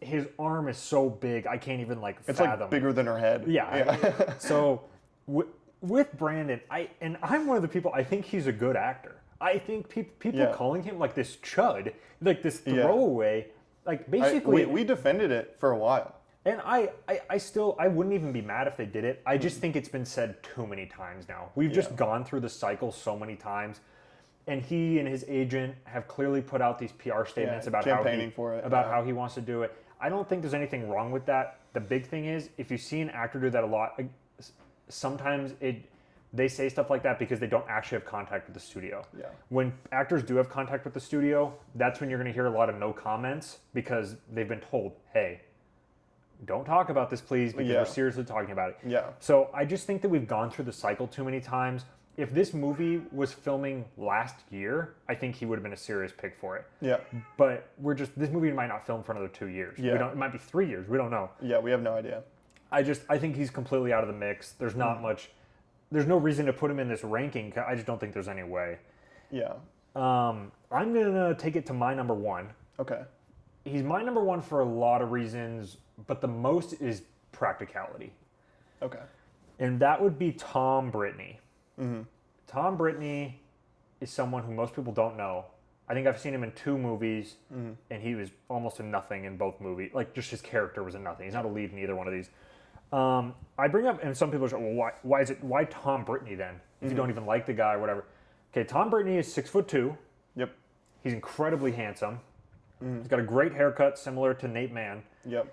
his arm is so big, I can't even like fathom. It's like bigger than her head. Yeah. So, with Brandon, I'm one of the people, I think he's a good actor. I think people calling him like this chud, like this throwaway, like basically... We defended it for a while. And I wouldn't even be mad if they did it. I just think it's been said too many times now. We've just gone through the cycle so many times. And he and his agent have clearly put out these PR statements about how he wants to do it. I don't think there's anything wrong with that. The big thing is, if you see an actor do that a lot... Sometimes they say stuff like that because they don't actually have contact with the studio. Yeah. When actors do have contact with the studio, that's when you're going to hear a lot of no comments because they've been told, hey, don't talk about this, please, because we're seriously talking about it. Yeah. So I just think that we've gone through the cycle too many times. If this movie was filming last year, I think he would have been a serious pick for it. Yeah. But this movie might not film for another 2 years. Yeah. It might be 3 years. We don't know. Yeah, we have no idea. I think he's completely out of the mix. There's not much. There's no reason to put him in this ranking. I just don't think there's any way. Yeah. I'm gonna take it to my number one. Okay. He's my number one for a lot of reasons, but the most is practicality. Okay. And that would be Tom Brittney. Mm-hmm. Tom Brittney is someone who most people don't know. I think I've seen him in 2 movies, and he was almost a nothing in both movies. Like, just his character was a nothing. He's not a lead in either one of these. I bring up, and some people say, well, why Tom Brittney then? If you don't even like the guy or whatever. Okay, Tom Brittney is 6'2". Yep. He's incredibly handsome. He's got a great haircut, similar to Nate Mann. Yep.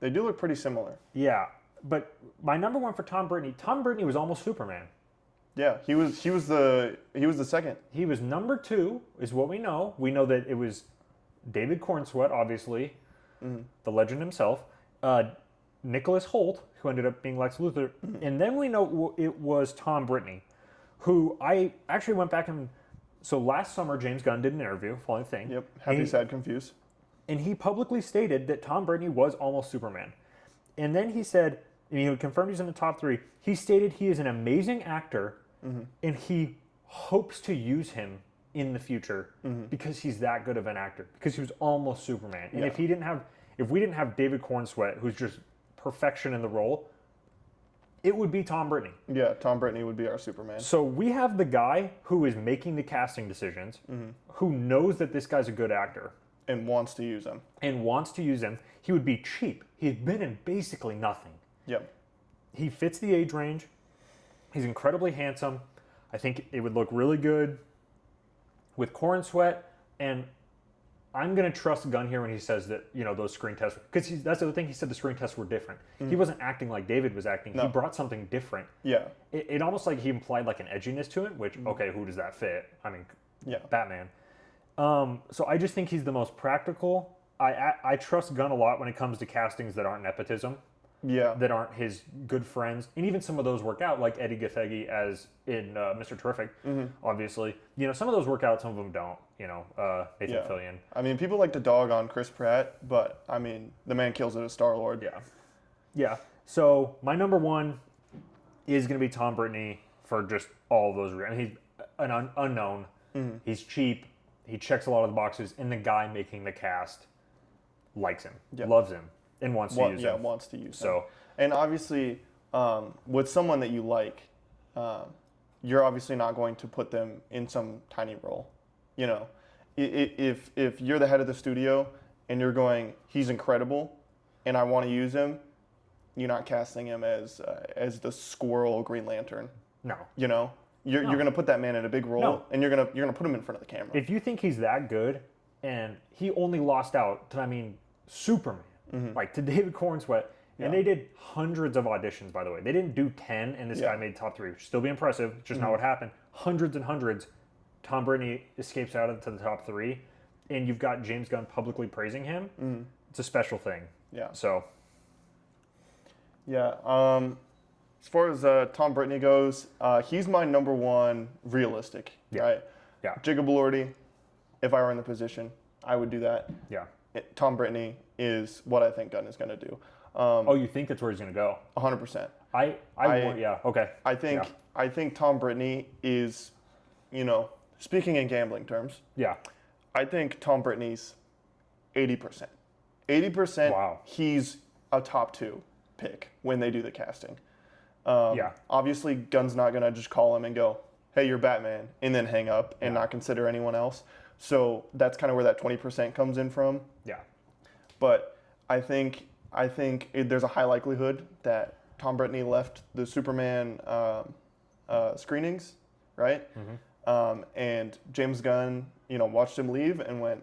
They do look pretty similar. Yeah, but my number one for Tom Brittney was almost Superman. Yeah, he was the second. He was number 2, is what we know. We know that it was David Cornsweet, obviously, the legend himself, Nicholas Hoult, who ended up being Lex Luthor, and then we know it was Tom Brittney, who I actually went back and... So last summer, James Gunn did an interview, following thing. Yep. Happy, sad, confused. And he publicly stated that Tom Brittney was almost Superman. And then he said, and he confirmed he's in the top 3, he stated he is an amazing actor, and he hopes to use him in the future because he's that good of an actor, because he was almost Superman. And if we didn't have David Cornsweet, who's just perfection in the role, it would be Tom Brittney. Yeah, Tom Brittney would be our Superman. So we have the guy who is making the casting decisions, who knows that this guy's a good actor. And wants to use him. He would be cheap. He's been in basically nothing. Yep. He fits the age range. He's incredibly handsome. I think it would look really good with Cornsweet. And I'm going to trust Gunn here when he says that, those screen tests, because that's the other thing, he said the screen tests were different. He wasn't acting like David was acting. No. He brought something different. Yeah. It almost like he implied like an edginess to it, which, okay, who does that fit? I mean, Batman. So I just think he's the most practical. I trust Gunn a lot when it comes to castings that aren't nepotism. Yeah. That aren't his good friends. And even some of those work out, like Eddie Gathegi as in Mr. Terrific, obviously. Some of those work out, some of them don't. Nathan Fillion. I mean, people like to dog on Chris Pratt, but, I mean, the man kills it as Star-Lord. Yeah. Yeah. So my number one is going to be Tom Brittney for just all of those reasons. I mean, he's an unknown. He's cheap. He checks a lot of the boxes. And the guy making the cast likes him, loves him, and wants to use him. Yeah, wants to use him. So, and obviously, with someone that you like, you're obviously not going to put them in some tiny role. If you're the head of the studio and you're going, he's incredible, and I want to use him, you're not casting him as the Squirrel Green Lantern. no. You're going to put that man in a big role, and you're going to put him in front of the camera. If you think he's that good, and he only lost out to, Superman, like to David Cornsweet, and they did hundreds of auditions, by the way. They didn't do 10, and this guy made top 3, which would still be impressive. It's just not what happened. Hundreds and hundreds. Tom Brittney escapes out into the top 3, and you've got James Gunn publicly praising him. It's a special thing. Yeah. So. Yeah. As far as Tom Brittney goes, he's my number one realistic, right? Yeah. Jacob Elordi, if I were in the position, I would do that. Yeah. Tom Brittney is what I think Gunn is going to do. You think that's where he's going to go? 100%. Okay. I think Tom Brittney is, speaking in gambling terms. Yeah. I think Tom Brittney's 80%. 80%. Wow. He's a top 2 pick when they do the casting. Obviously, Gunn's not going to just call him and go, hey, you're Batman, and then hang up and not consider anyone else. So that's kind of where that 20% comes in from. Yeah. But I think there's a high likelihood that Tom Brittney left the Superman screenings, right? And James Gunn, watched him leave and went,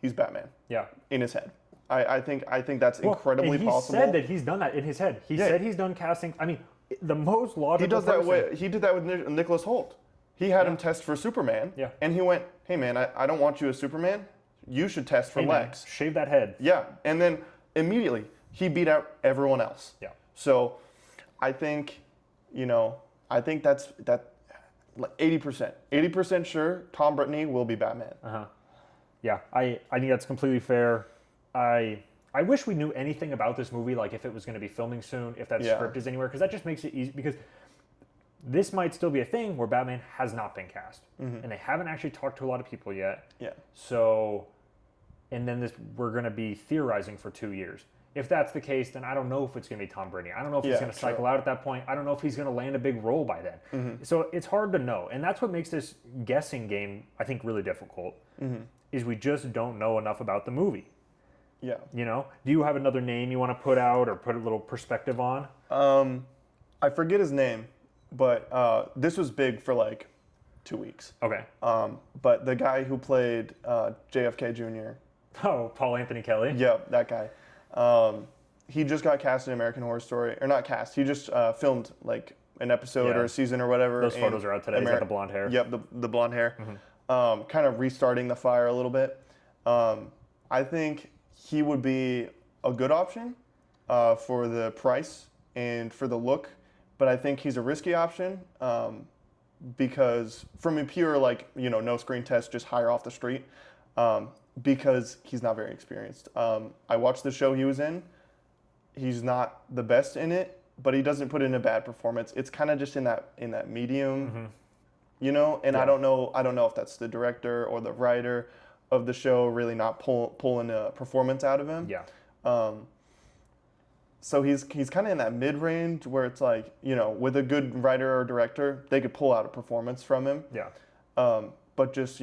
he's Batman. Yeah. In his head. I think that's incredibly possible. He said that he's done that in his head. He said he's done casting. I mean, the most logical He does that. He did that with Nicholas Hoult. He had him test for Superman. Yeah. And he went, hey man, I don't want you as Superman. You should test for Lex. Man, shave that head. Yeah. And then immediately he beat out everyone else. Yeah. So I think, that's 80%. 80% sure Tom Brittney will be Batman. Yeah. I think that's completely fair. I wish we knew anything about this movie, like if it was going to be filming soon, if that script is anywhere, because that just makes it easy. Because this might still be a thing where Batman has not been cast, and they haven't actually talked to a lot of people yet. Yeah. So, and then we're going to be theorizing for 2 years. If that's the case, then I don't know if it's going to be Tom Brady. I don't know if he's going to cycle out at that point. I don't know if he's going to land a big role by then. So it's hard to know, and that's what makes this guessing game, I think, really difficult. Is we just don't know enough about the movie. Yeah. You know, do you have another name you want to put out or put a little perspective on? I forget his name, but this was big for like 2 weeks. Okay. But the guy who played JFK Jr. Oh, Paul Anthony Kelly. Yep, that guy. He just got cast in American Horror Story, or not cast. He just filmed like an episode or a season or whatever. Those photos are out today. He's got the blonde hair. Yep, the blonde hair. Kind of restarting the fire a little bit. I think he would be a good option for the price and for the look, but I think he's a risky option because from a pure no screen test, just hire off the street. Because he's not very experienced. I watched the show he was in. He's not the best in it, but he doesn't put in a bad performance. It's kind of just in that medium, And I don't know if that's the director or the writer of the show really not pulling a performance out of him. Yeah. So he's kind of in that mid range where it's like, with a good writer or director, they could pull out a performance from him. Yeah. But just,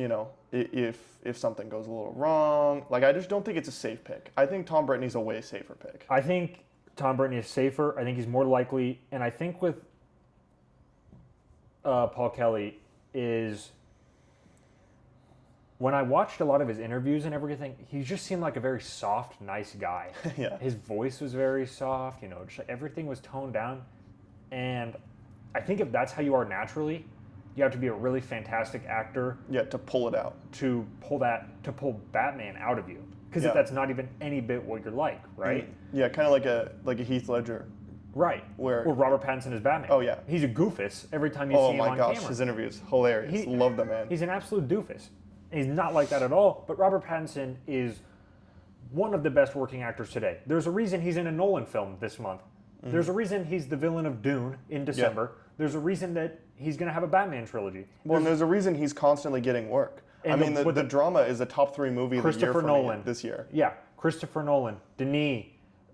if something goes a little wrong, I just don't think it's a safe pick. I think Tom Brittany's a way safer pick. I think Tom Brittany is safer. I think he's more likely. And I think with Paul Kelly is, when I watched a lot of his interviews and everything, he just seemed like a very soft, nice guy. Yeah. His voice was very soft, just everything was toned down. And I think if that's how you are naturally, you have to be a really fantastic actor. Yeah, to pull it out. To pull Batman out of you. Because that's not even any bit what you're like, right? Yeah, kind of like a Heath Ledger. Right. Where Robert Pattinson is Batman. Oh, yeah. He's a goofus every time you see him on camera. Oh my gosh, his interview is hilarious. Love the man. He's an absolute doofus. He's not like that at all, but Robert Pattinson is one of the best working actors today. There's a reason he's in a Nolan film this month. There's a reason he's the villain of Dune in December. There's a reason that he's going to have a Batman trilogy. Well, and there's a reason he's constantly getting work. I mean, the drama is a top 3 movie of the year for me this year. Yeah, Christopher Nolan, Denis,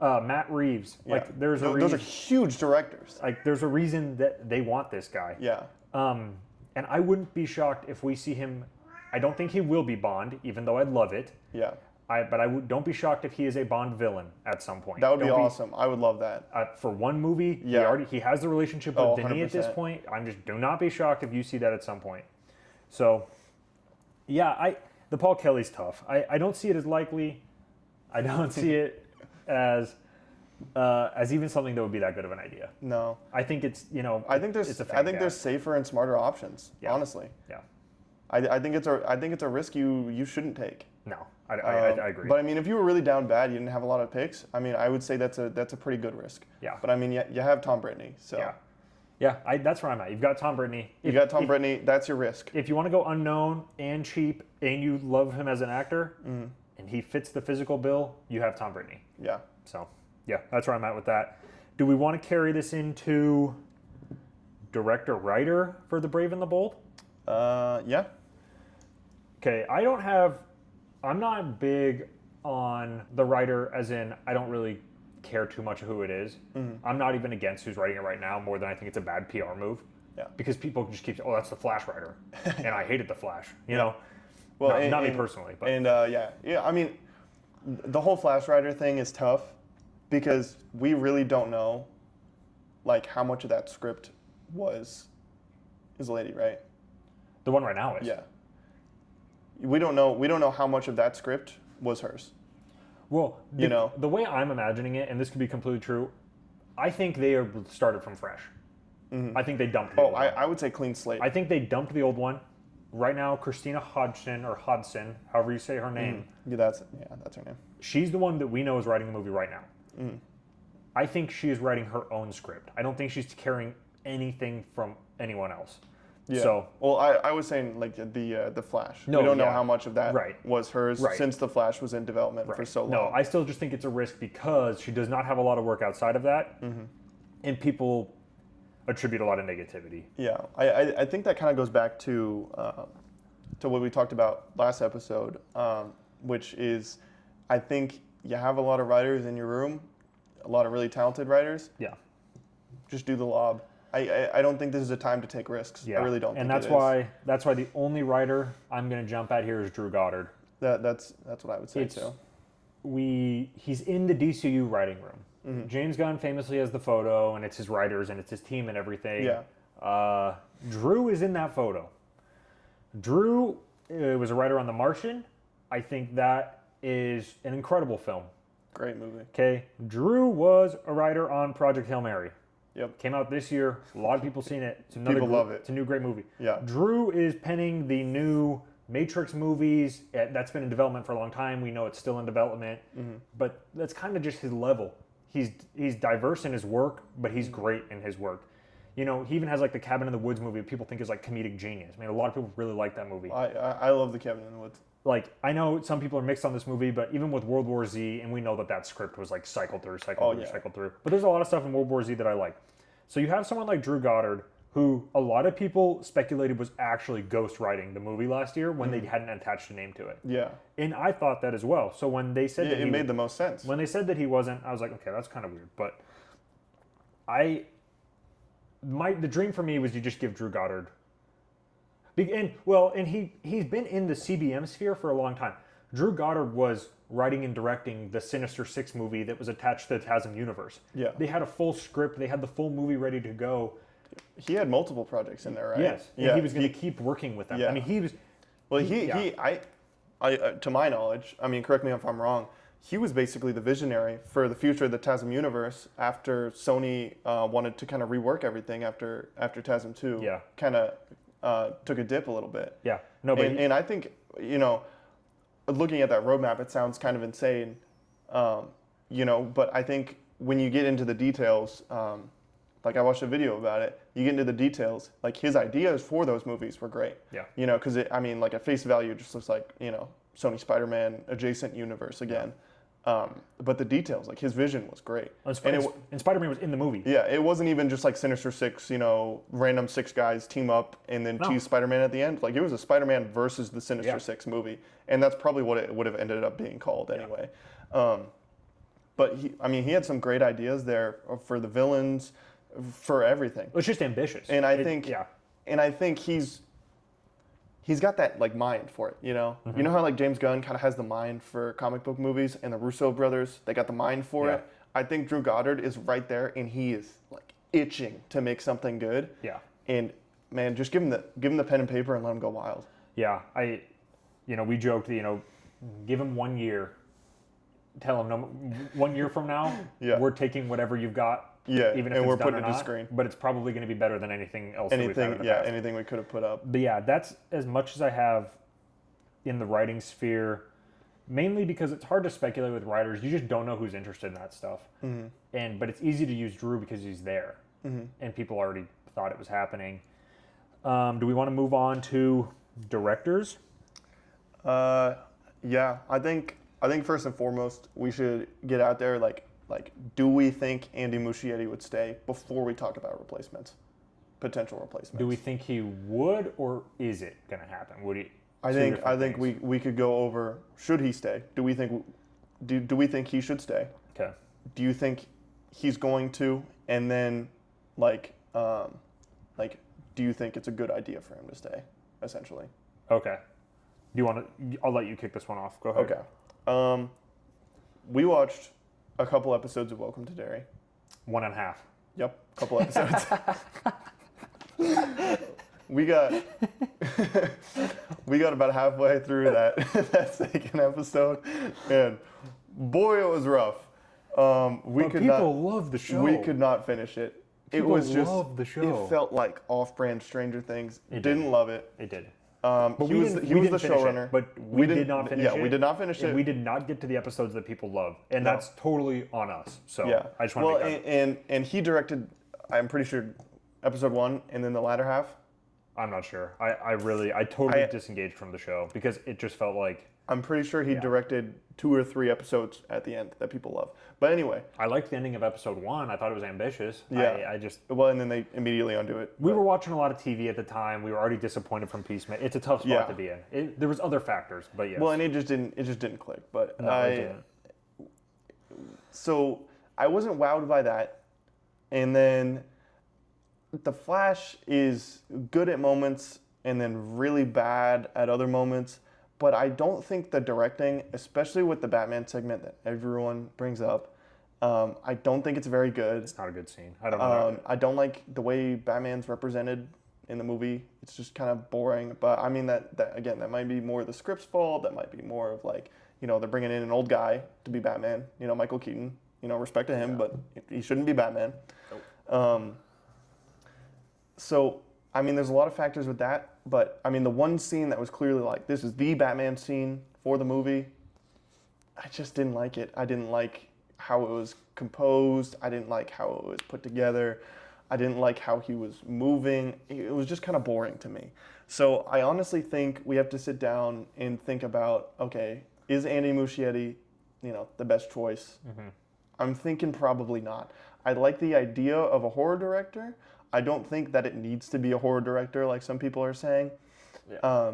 Matt Reeves. Yeah. There's a reason. Those are huge directors. There's a reason that they want this guy. Yeah. And I wouldn't be shocked if we see him. I don't think he will be Bond, even though I'd love it. Yeah. But don't be shocked if he is a Bond villain at some point. That would be awesome. I would love that. For one movie, he has the relationship with Denis at this point. Do not be shocked if you see that at some point. So, yeah, the Paul Kelly's tough. I don't see it as likely. I don't see it as even something that would be that good of an idea. No. I think it's I think there's safer and smarter options. Yeah. Honestly. Yeah. I think it's a risk you shouldn't take. No, I agree. But I mean, if you were really down bad, you didn't have a lot of picks. I mean, I would say that's a pretty good risk. Yeah. But I mean, you have Tom Brittany, so. Yeah. That's where I'm at. You've got Tom Brittany. Brittany. That's your risk. If you want to go unknown and cheap, and you love him as an actor, and he fits the physical bill, you have Tom Brittany. Yeah. So, yeah, that's where I'm at with that. Do we want to carry this into director-writer for The Brave and the Bold? Yeah. Okay, I'm not big on the writer, as in I don't really care too much who it is. I'm not even against who's writing it right now, more than I think it's a bad PR move. Yeah. Because people just keep saying, that's the Flash writer. And I hated the Flash, know? Well, not me personally. But. And yeah, I mean, the whole Flash writer thing is tough because we really don't know, how much of that script is Lady, right? The one right now is. Yeah. We don't know how much of that script was hers. Well, the way I'm imagining it, and this could be completely true, I think they are started from fresh. I think they dumped the old one. I would say clean slate. I think they dumped the old one. Right now, Christina Hodgson, however you say her name. Yeah, that's her name. She's the one that we know is writing the movie right now. I think she is writing her own script. I don't think she's carrying anything from anyone else. Yeah. So, well, I was saying the Flash. We don't know how much of that was hers since the Flash was in development for so long. No, I still just think it's a risk because she does not have a lot of work outside of that, and people attribute a lot of negativity. Yeah, I think that kind of goes back to what we talked about last episode, which is I think you have a lot of writers in your room, a lot of really talented writers. Yeah. Just do the lob. I don't think this is a time to take risks. Yeah. I really don't. And think that's why the only writer I'm going to jump at here is Drew Goddard. That's what I would say too. He's in the DCU writing room. Mm-hmm. James Gunn famously has the photo, and it's his writers, and it's his team and everything. Yeah. Drew is in that photo. Drew was a writer on The Martian. I think that is an incredible film. Great movie. Okay. Drew was a writer on Project Hail Mary. Yep. Came out this year. A lot of people seen it. People love it. It's a new great movie. Yeah. Drew is penning the new Matrix movies. That's been in development for a long time. We know it's still in development. Mm-hmm. But that's kind of just his level. He's diverse in his work, but he's great in his work. You know, he even has like the Cabin in the Woods movie people think is like comedic genius. I mean, a lot of people really like that movie. I love the Cabin in the Woods. Like, I know some people are mixed on this movie, but even with World War Z, and we know that script was like cycled through. But there's a lot of stuff in World War Z that I like. So you have someone like Drew Goddard, who a lot of people speculated was actually ghostwriting the movie last year when they hadn't attached a name to it. Yeah. And I thought that as well. So when they said that it made the most sense. When they said that he wasn't, I was like, okay, that's kind of weird. But the dream for me was you just give Drew Goddard. And he's been in the CBM sphere for a long time. Drew Goddard was writing and directing the Sinister Six movie that was attached to the TASM universe. Yeah. They had a full script. They had the full movie ready to go. He had multiple projects in there, right? Yes. And he was going to keep working with them. Yeah. I mean, he was... Well, to my knowledge, I mean, correct me if I'm wrong, he was basically the visionary for the future of the TASM universe after Sony wanted to kind of rework everything after TASM 2. Yeah. Kind of took a dip a little bit. Yeah. No, but and I think, looking at that roadmap, it sounds kind of insane, but I think when you get into the details, like I watched a video about it, you get into the details, like his ideas for those movies were great. Yeah. Because like at face value, it just looks like, Sony Spider-Man adjacent universe again. But the details, like his vision was great. And Spider-Man was in the movie. Yeah, it wasn't even just like Sinister Six, random six guys team up and then tease Spider-Man at the end. Like it was a Spider-Man versus the Sinister Six movie. And that's probably what it would have ended up being called anyway. But he had some great ideas there for the villains, for everything. It's just ambitious. And I think he's got that like mind for it, Mm-hmm. You know how like James Gunn kind of has the mind for comic book movies, and the Russo brothers, they got the mind for it. I think Drew Goddard is right there, and he is like itching to make something good. Yeah. And man, just give him the pen and paper and let him go wild. Yeah, we joked, give him 1 year. Tell him 1 year from now, we're taking whatever you've got. Yeah, even if and it's we're done putting or it to not, screen. But it's probably going to be better than anything else that we've had in the past. Anything we could have put up. But yeah, that's as much as I have in the writing sphere, mainly because it's hard to speculate with writers. You just don't know who's interested in that stuff. Mm-hmm. But it's easy to use Drew because he's there, and people already thought it was happening. Do we want to move on to directors? Yeah, I think first and foremost we should get out there like, do we think Andy Muschietti would stay before we talk about potential replacements? Do we think he would, or is it going to happen? Would he? I think we could go over, should he stay? Do we think he should stay? Okay. Do you think he's going to? And then do you think it's a good idea for him to stay? Essentially. Okay. Do you want to? I'll let you kick this one off. Go ahead. Okay. We watched a couple episodes of Welcome to Derry. 1.5. Yep, a couple episodes. we got about halfway through that second episode, and boy, it was rough. People love the show. We could not finish it. People it was just love the show. It felt like off-brand Stranger Things. Didn't love it. It did. He was the showrunner, but we did not finish it. Yeah, we did not finish it. We did not get to the episodes that people love, and that's totally on us. So I just want to make that. And he directed, I'm pretty sure, episode 1, and then the latter half. I'm not sure. I totally disengaged from the show because it just felt like I'm pretty sure he Yeah. directed 2 or 3 episodes at the end that people love. But anyway, I liked the ending of episode 1. I thought it was ambitious. Yeah. I just well, and then they immediately undo it. we But- were watching a lot of TV at the time. We were already disappointed from Peacemaker. It's a tough spot Yeah. to be in. There was other factors, but yes. Well, and it just didn't click. But no, it didn't. So I wasn't wowed by that. And then the Flash is good at moments and then really bad at other moments. But I don't think the directing, especially with the Batman segment that everyone brings up, I don't think it's very good. It's not a good scene. I don't know. I don't like the way Batman's represented in the movie. It's just kind of boring. But I mean that again, that might be more the script's fault. That might be more of like, they're bringing in an old guy to be Batman. Michael Keaton. Respect to him, but he shouldn't be Batman. So I mean, there's a lot of factors with that. But I mean, the one scene that was clearly like, this is the Batman scene for the movie. I just didn't like it. I didn't like how it was composed. I didn't like how it was put together. I didn't like how he was moving. It was just kind of boring to me. So I honestly think we have to sit down and think about, okay, is Andy Muschietti, the best choice? Mm-hmm. I'm thinking probably not. I like the idea of a horror director. I don't think that it needs to be a horror director like some people are saying. Yeah.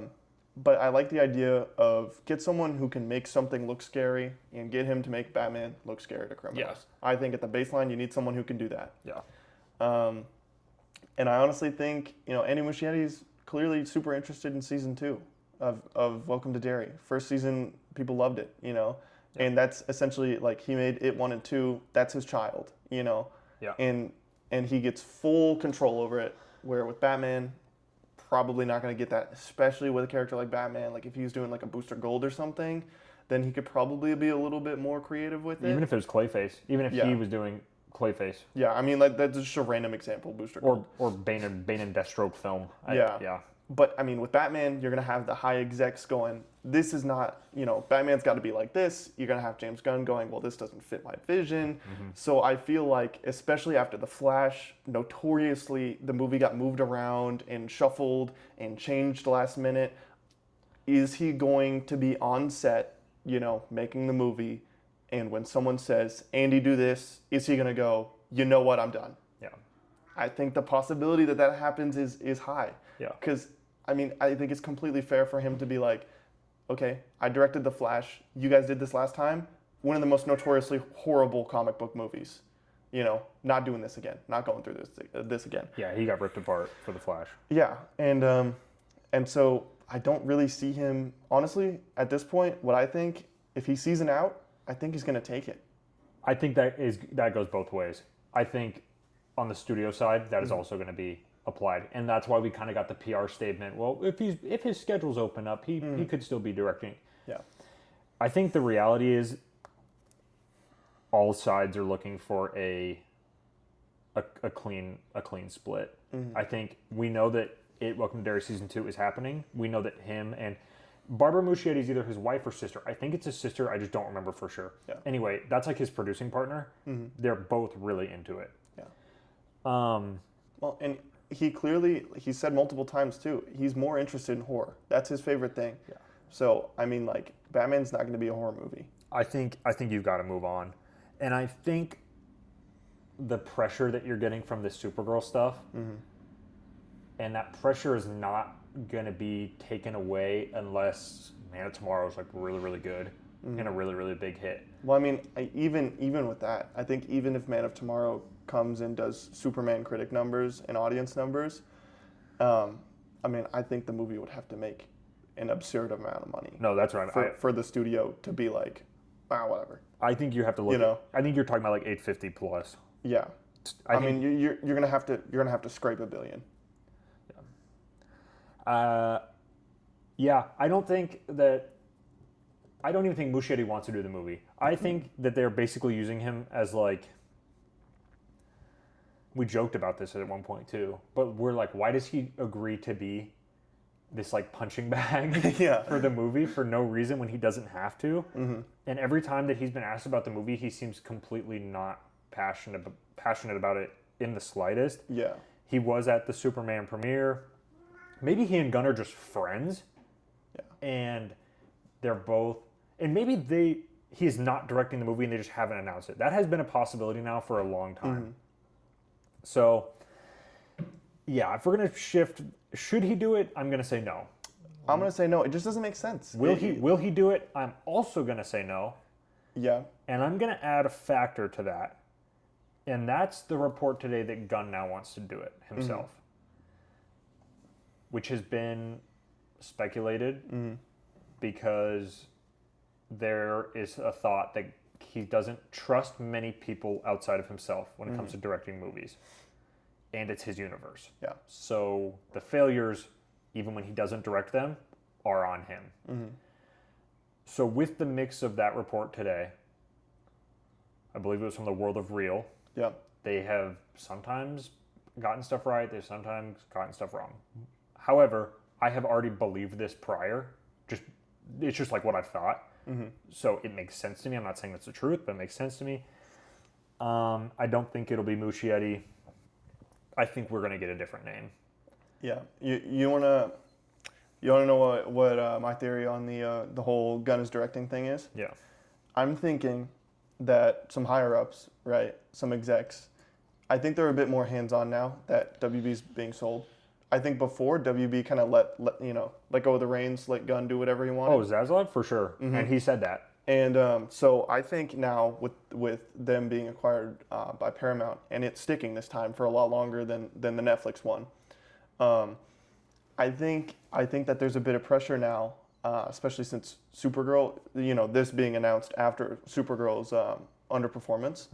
But I like the idea of get someone who can make something look scary and get him to make Batman look scary to criminals. Yes. I think at the baseline, you need someone who can do that. Yeah. And I honestly think, Andy Muschietti's clearly super interested in season 2 of Welcome to Derry. First season, people loved it, and that's essentially like he made it 1 and 2. That's his child, Yeah. and he gets full control over it. Where with Batman, probably not going to get that, especially with a character like Batman. Like if he was doing like a Booster Gold or something, then he could probably be a little bit more creative with it. Even if it was Clayface, even if Yeah. he was doing Clayface Yeah, I mean, like that's just a random example, Booster Gold. or Bane and Deathstroke film. Yeah. Yeah. But I mean, with Batman, you're gonna have the high execs going, this is not, Batman's got to be like this. You're gonna have James Gunn going, well, this doesn't fit my vision. Mm-hmm. So I feel like, especially after The Flash, notoriously the movie got moved around and shuffled and changed last minute. Is he going to be on set, making the movie, and when someone says, Andy, do this, is he gonna go, you know what, I'm done? Yeah. I think the possibility that happens is high. Yeah. Because, I mean, I think it's completely fair for him to be like, okay, I directed The Flash. You guys did this last time. One of the most notoriously horrible comic book movies. Not doing this again. Not going through this again. Yeah, he got ripped apart for the Flash. Yeah, and so I don't really see him, honestly, at this point, what I think, if he sees an out, I think he's going to take it. I think that goes both ways. I think on the studio side, that is also going to be applied, and that's why we kind of got the PR statement. Well, if his schedule's open up, he could still be directing. Yeah. I think the reality is all sides are looking for a clean split. I think we know that Welcome to Derry season 2 is happening. We know that him and Barbara Muschietti is either his wife or sister. I think it's his sister. I just don't remember for sure. Yeah. Anyway, that's like his producing partner. They're both really into it. Yeah. Um, Well, and he said multiple times too, he's more interested in horror. That's his favorite thing. Yeah. So, I mean, like, Batman's not going to be a horror movie. I think you've got to move on, and I think the pressure that you're getting from this Supergirl stuff, and that pressure is not going to be taken away unless Man of Tomorrow is like really, really good and a really, really big hit. Well, I mean, even with that, I think even if Man of Tomorrow comes and does Superman critic numbers and audience numbers, I mean, I think the movie would have to make an absurd amount of money No, that's right. for the studio to be like, whatever. I think you have to look. I think you're talking about like 850 plus. Yeah. I mean, you're gonna have to scrape $1 billion. Yeah, I don't even think Muschietti wants to do the movie. I think that they're basically using him as like, we joked about this at one point too, but we're like, why does he agree to be this like punching bag Yeah. for the movie for no reason when he doesn't have to? And every time that he's been asked about the movie, he seems completely not passionate about it in the slightest. Yeah. He was at the Superman premiere. Maybe he and Gunn are just friends. Yeah. And they're both, and maybe he's not directing the movie and they just haven't announced it. That has been a possibility now for a long time. So, yeah, if we're gonna shift, should he do it? I'm gonna say no. I'm gonna say no. It just doesn't make sense. Will he do it? I'm also gonna say no. Yeah. And I'm gonna add a factor to that, and that's the report today that Gunn now wants to do it himself, which has been speculated because there is a thought that he doesn't trust many people outside of himself when it comes to directing movies, and it's his universe. Yeah. So the failures, even when he doesn't direct them, are on him. So with the mix of that report today, I believe it was from the World of Real. Yeah. They have sometimes gotten stuff right. They've sometimes gotten stuff wrong. However, I have already believed this prior. It's just like what I've thought. So it makes sense to me. I'm not saying that's the truth, but it makes sense to me. I don't think it'll be Muschietti. I think we're going to get a different name. Yeah. You wanna know what my theory on the whole Gunn is directing thing is? Yeah. I'm thinking that some higher ups, right, some execs, I think they're a bit more hands on now that WB's being sold. I think before WB kind of let go of the reins, let Gunn do whatever he wanted. Oh, Zaslav for sure, and he said that. And so I think now with them being acquired by Paramount and it sticking this time for a lot longer than the Netflix one, I think that there's a bit of pressure now, especially since Supergirl, this being announced after Supergirl's underperformance.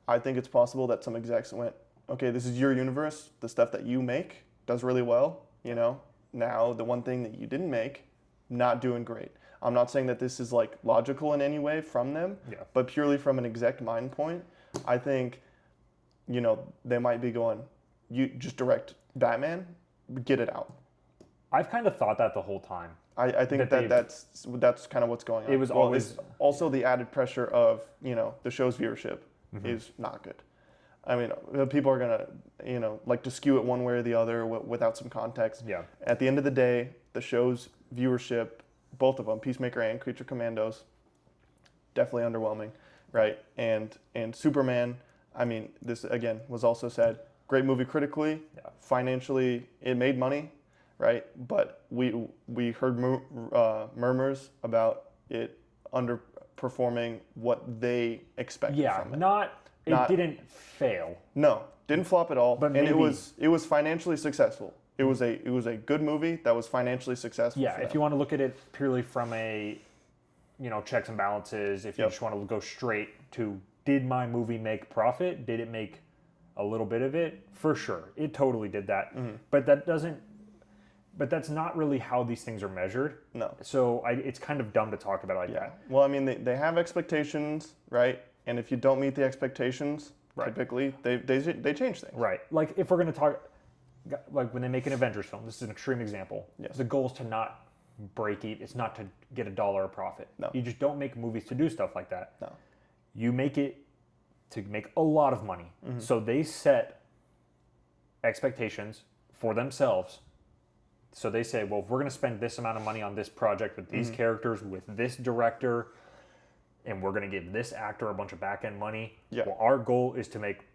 I think it's possible that some execs went, okay, this is your universe. The stuff that you make does really well. Now the one thing that you didn't make, not doing great. I'm not saying that this is like logical in any way from them, but purely from an exec mind point, I think, they might be going, you just direct Batman, get it out. I've kind of thought that the whole time. I think that's kind of what's going on. It was always also the added pressure of the show's viewership is not good. I mean, people are gonna like to skew it one way or the other without some context. Yeah. At the end of the day, the show's viewership, both of them, Peacemaker and Creature Commandos, definitely underwhelming, right? And Superman, I mean, this again was also said, great movie critically, financially, it made money, right? But we heard murmurs about it underperforming what they expected from it. It didn't fail. No, didn't flop at all. But and it was financially successful. It was a good movie that was financially successful. Yeah, if you want to look at it purely from a checks and balances, if you just want to go straight to, did my movie make profit? Did it make a little bit of it? For sure, it totally did that. But that's not really how these things are measured. No. So it's kind of dumb to talk about it like that. Well, I mean, they have expectations, right? And if you don't meet the expectations, typically they change things. Right. Like if we're going to talk, like when they make an Avengers film, this is an extreme example. Yes. The goal is to not break even. It's not to get $1 of profit. No. You just don't make movies to do stuff like that. No. You make it to make a lot of money. So they set expectations for themselves. So they say, well, if we're going to spend this amount of money on this project with these characters, with this director, and we're going to give this actor a bunch of back-end money, well, our goal is to make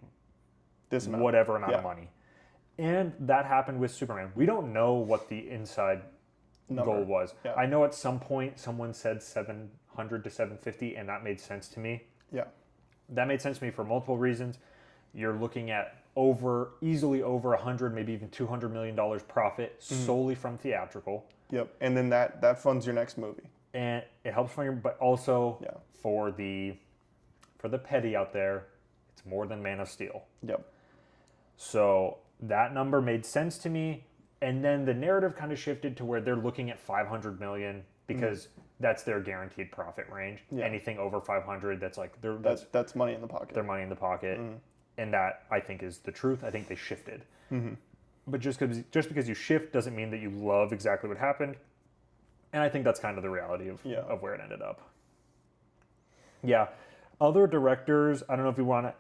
this amount. Whatever amount of money. And that happened with Superman. We don't know what the inside goal was. Yeah. I know at some point someone said 700 to 750, and that made sense to me. Yeah. That made sense to me for multiple reasons. You're looking at easily over 100, maybe even $200 million profit solely from theatrical. Yep. And then that funds your next movie. And it helps for you, but also for the petty out there, it's more than Man of Steel. Yep. So that number made sense to me, and then the narrative kind of shifted to where they're looking at 500 million because that's their guaranteed profit range. Yeah. Anything over 500, that's like that's money in the pocket. Their money in the pocket, and that I think is the truth. I think they shifted, but just because you shift doesn't mean that you love exactly what happened. And I think that's kind of the reality of where it ended up. Yeah. Other directors, I don't know if you want to...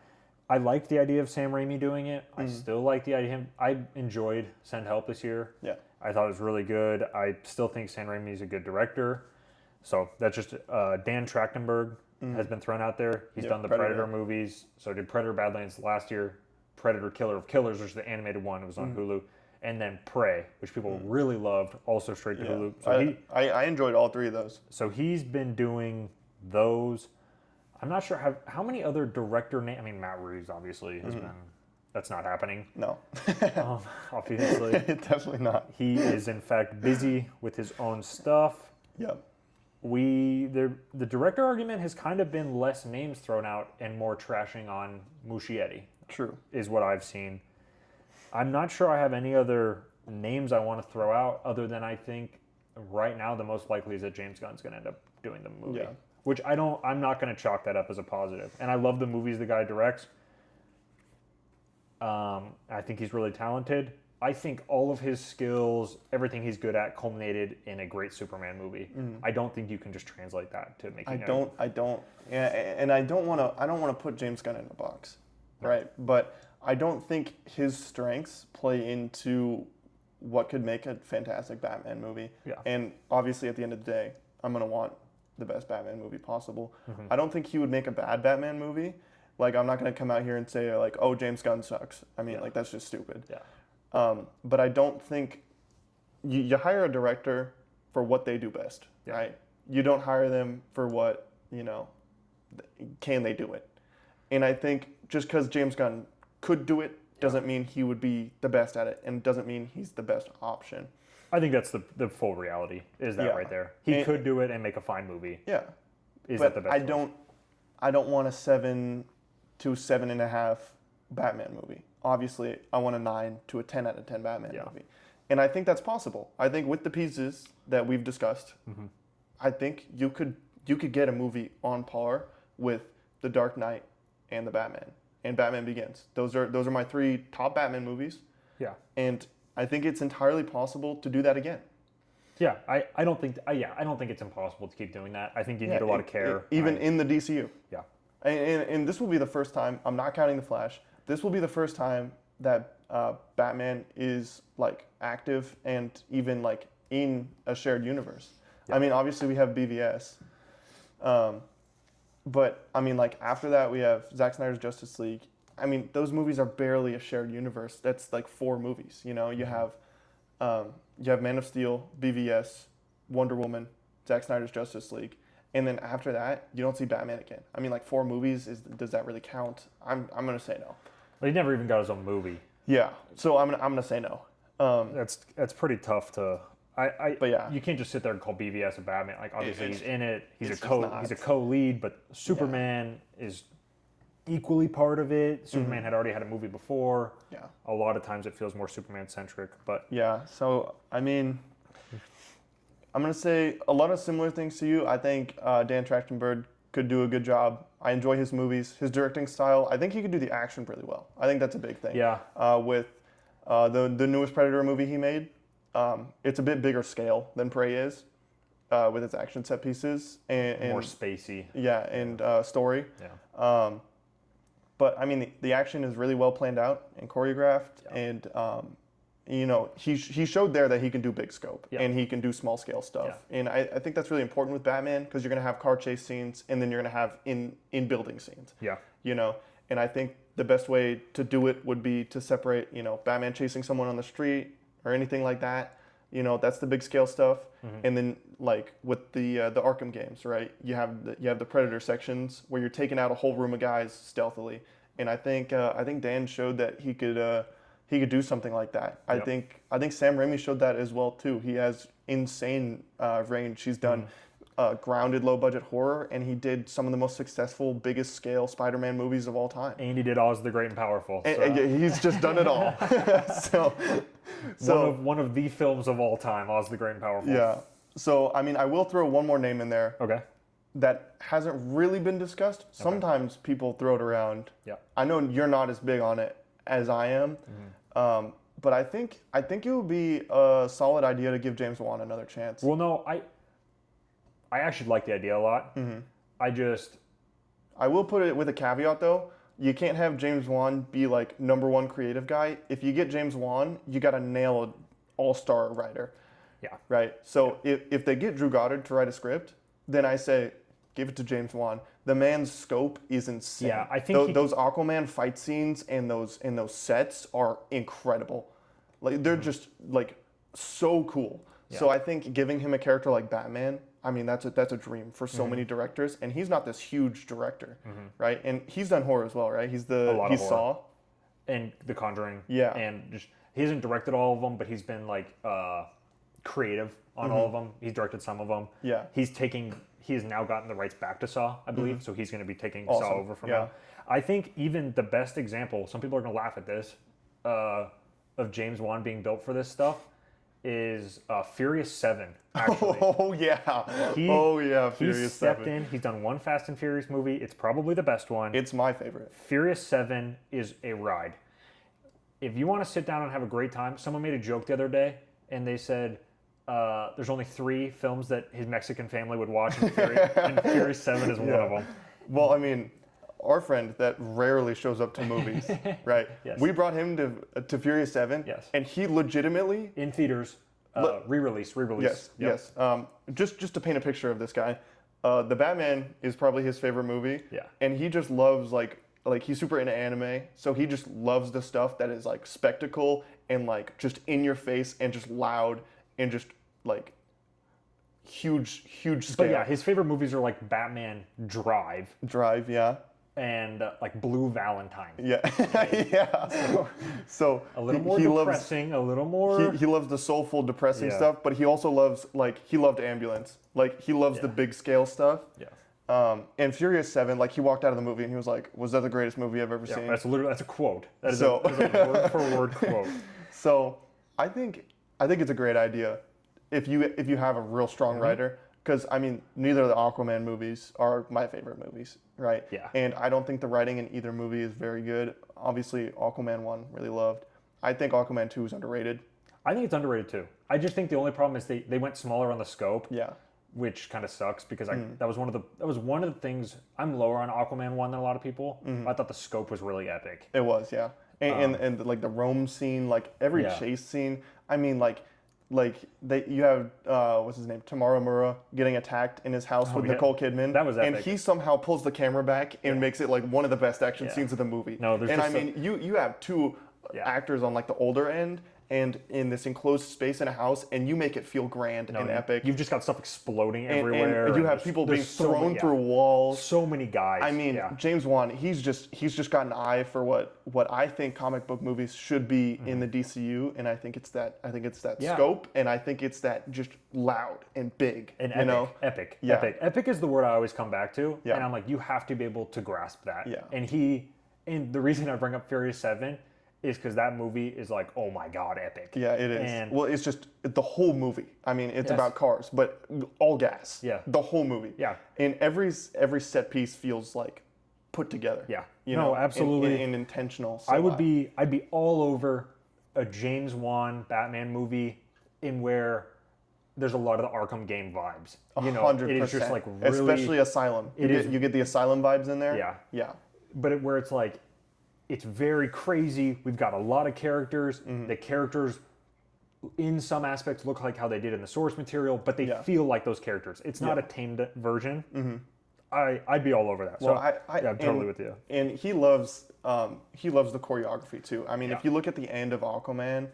I liked the idea of Sam Raimi doing it. I still like the idea of him. I enjoyed Send Help this year. Yeah. I thought it was really good. I still think Sam Raimi is a good director. So that's just Dan Trachtenberg has been thrown out there. He's Yep, done the Predator. Predator movies. So did Predator Badlands last year, Predator Killer of Killers, which is the animated one. It was on Hulu. And then Prey, which people really loved, also straight to Yeah. Hulu. So I enjoyed all three of those. so he's been doing those. I'm not sure how many other director name. I mean, Matt Reeves obviously has been. That's not happening. No, Obviously, definitely not. he is in fact busy with his own stuff. Yep. The director argument has kind of been less names thrown out and more trashing on Muschietti, True. is what I've seen. I'm not sure I have any other names I want to throw out other than I think right now the most likely is that James Gunn's going to end up doing the movie. Yeah. Which I'm not going to chalk that up as a positive. And I love the movies the guy directs. I think he's really talented. I think all of his skills, everything he's good at, culminated in a great Superman movie. I don't think you can just translate that to making. I don't, yeah, and I don't want to put James Gunn in a box, right? But I don't think his strengths play into what could make a fantastic Batman movie. Yeah. And obviously, at the end of the day, I'm gonna want the best Batman movie possible. I don't think he would make a bad Batman movie. Like, I'm not gonna come out here and say like, oh, James Gunn sucks. I mean, like, that's just stupid. Yeah. But I don't think you hire a director for what they do best, right? You don't hire them for what, can they do it? And I think just because James Gunn could do it doesn't mean he would be the best at it, and doesn't mean he's the best option. I think that's the full reality, is that Yeah. right there. He could do it and make a fine movie. Yeah. Is But that the best I don't want a 7 to 7.5 Batman movie. Obviously, I want a 9 to a 10 out of 10 Batman movie. And I think that's possible. I think with the pieces that we've discussed, I think you could get a movie on par with The Dark Knight and The Batman and Batman Begins. Those are my 3 top Batman movies. Yeah. And I think it's entirely possible to do that again. Yeah, I don't think I don't think it's impossible to keep doing that. I think you need a lot of care. Even in the DCU. Yeah. And this will be the first time, I'm not counting The Flash, this will be the first time that Batman is like active and even like in a shared universe. Yeah. I mean, obviously we have BVS. But I mean, like after that we have Zack Snyder's Justice League. I mean, those movies are barely a shared universe. That's like 4 movies, you have Man of Steel, BVS, Wonder Woman, Zack Snyder's Justice League. And then after that, you don't see Batman again. I mean, like 4 movies, does that really count? I'm gonna say no. Well, he never even got his own movie. Yeah, so I'm gonna say no. That's pretty tough to. But yeah. You can't just sit there and call BVS a Batman. Like obviously he's in it. He's it's a just not. he's a co-lead, but Superman is equally part of it. Superman had already had a movie before. Yeah. A lot of times it feels more Superman centric, but Yeah, so I mean, I'm gonna say a lot of similar things to you. I think Dan Trachtenberg could do a good job. I enjoy his movies, his directing style. I think he could do the action really well. I think that's a big thing. yeah, With the newest Predator movie he made, it's a bit bigger scale than Prey is, with its action set pieces and more spacey. yeah, and story. Yeah. But I mean, the action is really well planned out and choreographed, and he showed there that he can do big scope and he can do small scale stuff. Yeah. And I think that's really important with Batman because you're gonna have car chase scenes and then you're gonna have in building scenes. Yeah. And I think the best way to do it would be to separate, Batman chasing someone on the street or anything like that. That's the big scale stuff. And then like with the Arkham games, right? You have the Predator sections where you're taking out a whole room of guys stealthily. And I think Dan showed that he could do something like that. I think Sam Raimi showed that as well too. He has insane range. He's done grounded low budget horror, and he did some of the most successful, biggest scale Spider-Man movies of all time. And he did Oz the Great and Powerful. So. And he's just done it all. so one of the films of all time, Oz the Great and Powerful. yeah. So I mean, I will throw one more name in there Okay. that hasn't really been discussed. Sometimes people throw it around. Yeah. I know you're not as big on it as I am, but I think it would be a solid idea to give James Wan another chance. Well, no, I actually like the idea a lot. I will put it with a caveat though. You can't have James Wan be like #1 creative guy. If you get James Wan, you got to nail an all-star writer. Yeah. Right. So if they get Drew Goddard to write a script, then I say give it to James Wan. The man's scope is insane. Yeah, I think those Aquaman fight scenes and those sets are incredible. Like they're just like so cool. Yeah. So I think giving him a character like Batman, I mean that's a dream for so many directors, and he's not this huge director, right? And he's done horror as well, right? He's lot of horror. Saw. And The Conjuring. Yeah. And just he hasn't directed all of them, but he's been like creative on all of them. He's directed some of them. Yeah. He has now gotten the rights back to Saw, I believe, so he's going to be taking Saw Awesome. over from Yeah. him. I think even the best example, some people are going to laugh at this, of James Wan being built for this stuff is Furious 7, actually. Oh yeah. He Furious stepped 7. in. He's done one Fast and Furious movie. It's probably the best one. It's my favorite. Furious 7 is a ride. If you want to sit down and have a great time, someone made a joke the other day, and they said there's only 3 films that his Mexican family would watch, and Furious 7 is one of them. Well, I mean, our friend that rarely shows up to movies, right? Yes. We brought him to Furious 7, Yes. and he legitimately, In theaters, re-release. yes, Yep. yes. Just to paint a picture of this guy, the Batman is probably his favorite movie. Yeah. And he just loves like he's super into anime, so he just loves the stuff that is like spectacle and like just in your face and just loud and just like huge scale. But yeah, his favorite movies are like Batman Drive Drive, yeah. and like Blue Valentine. Yeah, yeah. So A little more depressing, a little more... He loves the soulful, depressing Yeah. stuff, but he also loves he loved Ambulance. Like he loves the big scale stuff. Yes. And Furious 7, like he walked out of the movie and he was like, "Was that the greatest movie I've ever Yeah, seen?" that's a quote. That is, So- that is a word for word quote. So I think it's a great idea if you have a real strong writer. Because I mean, neither of the Aquaman movies are my favorite movies, right? Yeah. And I don't think the writing in either movie is very good. Obviously, Aquaman 1 really loved. I think Aquaman 2 is underrated. I think it's underrated too. I just think the only problem is they went smaller on the scope, Yeah. which kind of sucks because that was one of the things. I'm lower on Aquaman 1 than a lot of people. I thought the scope was really epic. It was, yeah. And like the Rome scene, like every Yeah. chase scene. I mean, you have what's his name, Tamara getting attacked in his house with yeah. Nicole Kidman. That was and epic. he somehow pulls the camera back and makes it like one of the best action Yeah. scenes of the movie. No, there's and just I mean, you have 2 Yeah. actors on like the older end and in this enclosed space in a house, and you make it feel grand and epic. You've just got stuff exploding and everywhere. you have there's- people there's being so thrown many- yeah. through walls. So many guys. I mean, yeah. James Wan, he's just got an eye for what I think comic book movies should be in the DCU, and I think it's that Yeah. scope, and I think it's that just loud and big, And you epic, know? epic, Yeah. epic. Epic is the word I always come back to. Yeah. And I'm like, you have to be able to grasp that. Yeah. And the reason I bring up Furious 7 is because that movie is like, oh my God, epic. Yeah, it is. And Well, it's just the whole movie. I mean, it's Yes. about cars, but all gas. Yeah. The whole movie. Yeah. And every set piece feels like put together. Yeah. You No, know, absolutely. and intentional. So I'd be all over a James Wan Batman movie in where there's a lot of the Arkham game vibes. You know, 100%. it is just like really, especially Asylum. You get the Asylum vibes in there. Yeah. Yeah. but where it's like, it's very crazy. We've got a lot of characters. Mm-hmm. The characters, in some aspects, look like how they did in the source material, but they Yeah. feel like those characters. It's not a tamed version. I'd be all over that. Well, So yeah, I'm totally and- with you. And he loves the choreography too. I mean, Yeah. if you look at the end of Aquaman,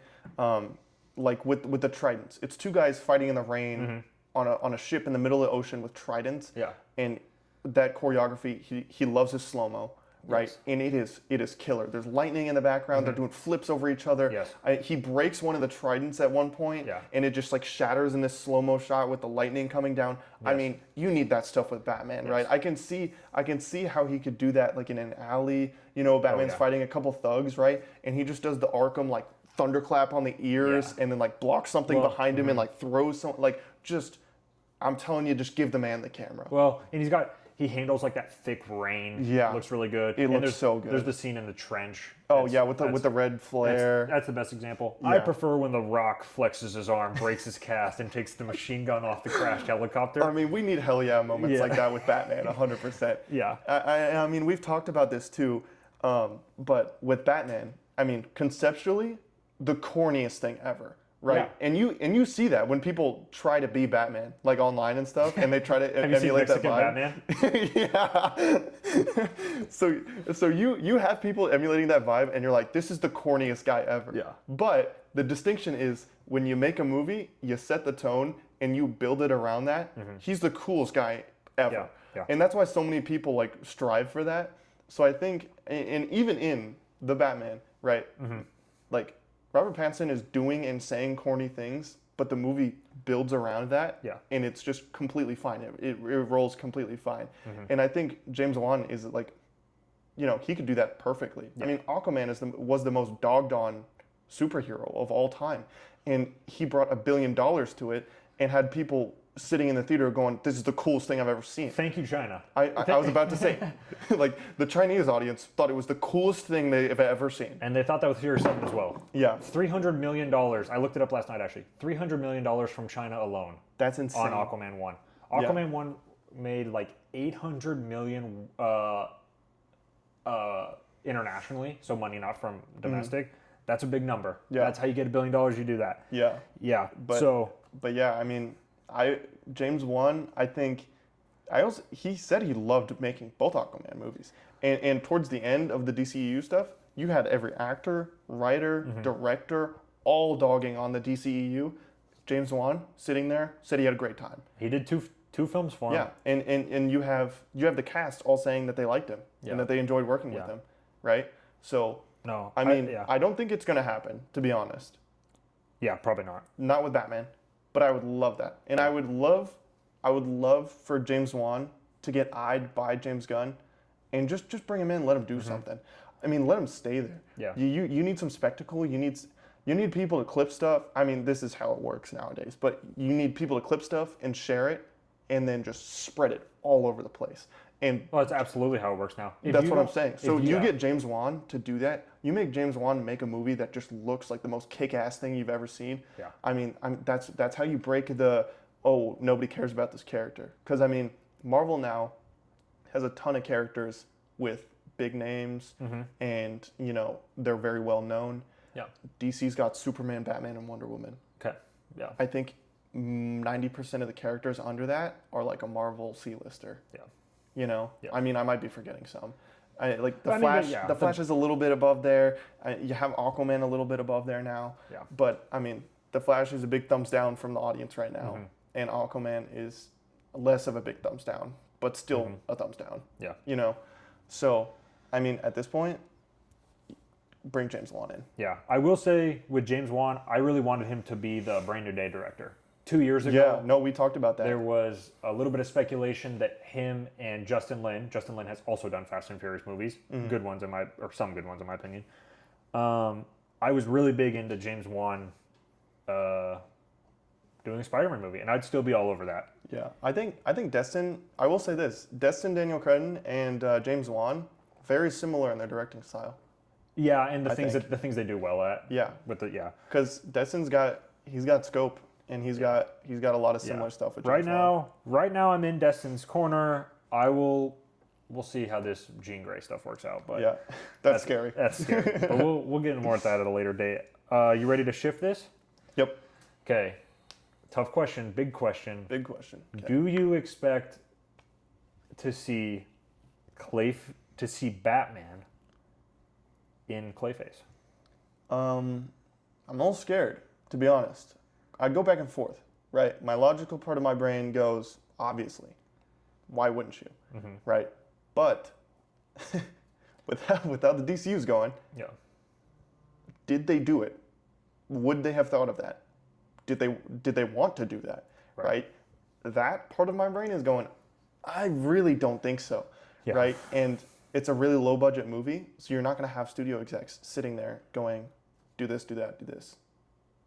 like with the tridents, it's 2 guys fighting in the rain on a ship in the middle of the ocean with tridents. Yeah. And that choreography, he loves his slow mo. Right, Yes. and it is killer. There's lightning in the background. They're doing flips over each other. Yes. He breaks one of the tridents at one point, Yeah. and it just like shatters in this slow mo shot with the lightning coming down. I Yes. mean, you need that stuff with Batman, right? I can see how he could do that like in an alley. You know, Batman's yeah. fighting a couple thugs, right? And he just does the Arkham like thunderclap on the ears, Yeah. and then like blocks something Well, behind him and like throws some like just. I'm telling you, just give the man the camera. Well, and he handles like that thick rain. Yeah. Looks really good. It And looks there's- so good. There's the scene in the trench. Oh That's- yeah, with the red flare. That's the best example. I Yeah. prefer when The Rock flexes his arm, breaks his cast, and takes the machine gun off the crashed helicopter. I mean, we need hell yeah moments Yeah. like that with Batman, 100%. Yeah. I mean, we've talked about this too, but with Batman, I mean, conceptually, the corniest thing ever, right? Yeah. And you see that when people try to be Batman, like online and stuff, and they try to Have you seen emulate that Mexican vibe. Batman? Yeah. So you have people emulating that vibe, and you're like, this is the corniest guy ever. Yeah. But the distinction is when you make a movie, you set the tone and you build it around that. He's the coolest guy ever. Yeah, yeah. And that's why so many people like strive for that. So I think, and even in the Batman, right? Like Robert Pattinson is doing and saying corny things, but the movie builds around that. Yeah. And it's just completely fine. It rolls completely fine. And I think James Wan is like, you know, he could do that perfectly. I mean, Aquaman was the most dogged on superhero of all time. And he brought $1 billion to it and had people sitting in the theater going, this is the coolest thing I've ever seen. Thank you, China. I was about to say, like, the Chinese audience thought it was the coolest thing they've ever seen. And they thought that with Furious 7 as well. Yeah. $300 million. I looked it up last night, actually. $300 million from China alone That's insane. on Aquaman 1. Aquaman 1 made like $800 million internationally, so money not from domestic. That's a big number. Yeah. That's how you get $1 billion. You do that. Yeah. Yeah. But yeah, I mean, James Wan, I think, he said he loved making both Aquaman movies. And towards the end of the DCEU stuff, you had every actor, writer, director, all dogging on the DCEU. James Wan sitting there said he had a great time. He did two films for him. Yeah, and you have the cast all saying that they liked him and that they enjoyed working with him, right? So No, I mean, I don't think it's gonna happen, to be honest. Yeah, probably not. Not with Batman, but I would love that, and I would love for James Wan to get eyed by James Gunn, and just bring him in, let him do something. I mean, let him stay there. Yeah. You need some spectacle. You need people to clip stuff. I mean, this is how it works nowadays. But you need people to clip stuff and share it, and then just spread it all over the place. And Well, that's absolutely how it works now. that's what I'm saying. So you get James Wan to do that. You make James Wan make a movie that just looks like the most kick-ass thing you've ever seen. Yeah. I mean, that's how you break nobody cares about this character. Because I mean, Marvel now has a ton of characters with big names, and you know they're very well known. Yeah. DC's got Superman, Batman, and Wonder Woman. Okay. Yeah. I think 90% of the characters under that are like a Marvel C-lister. Yeah. You know, Yeah. I mean, I might be forgetting some. Like the I mean, Flash, but yeah, the Flash is a little bit above there. You have Aquaman a little bit above there now. Yeah. But I mean, the Flash is a big thumbs down from the audience right now, and Aquaman is less of a big thumbs down, but still a thumbs down. Yeah. You know, so I mean, at this point, bring James Wan in. Yeah. I will say with James Wan, I really wanted him to be the Brand New Day director. 2 years ago, Yeah, no, we talked about that. there was a little bit of speculation that him and Justin Lin has also done Fast and Furious movies, good ones or some good ones in my opinion. I was really big into James Wan doing a Spider-Man movie, and I'd still be all over that. Yeah, I think Destin. I will say this: Destin Daniel Cretton and James Wan, very similar in their directing style. Yeah, and the I things think. the things they do well at. Yeah, Yeah. because Destin's got scope, and he's got a lot of similar stuff with James Wan. Right now I'm in Destin's corner. We'll see how this Jean Grey stuff works out, but Yeah, that's scary. That's scary. But we'll get into more at that at a later date. You ready to shift this? Yep. Okay. Tough question, big question. Big question. Okay. Do you expect to see Batman in Clayface? I'm a little scared, to be honest. I go back and forth, right? My logical part of my brain goes, obviously. Why wouldn't you? Right? But without the DCUs going, Yeah. did they do it? Would they have thought of that? Did they want to do that? Right? That part of my brain is going, I really don't think so. Yeah. Right? And it's a really low budget movie, so you're not going to have studio execs sitting there going, do this, do that, do this.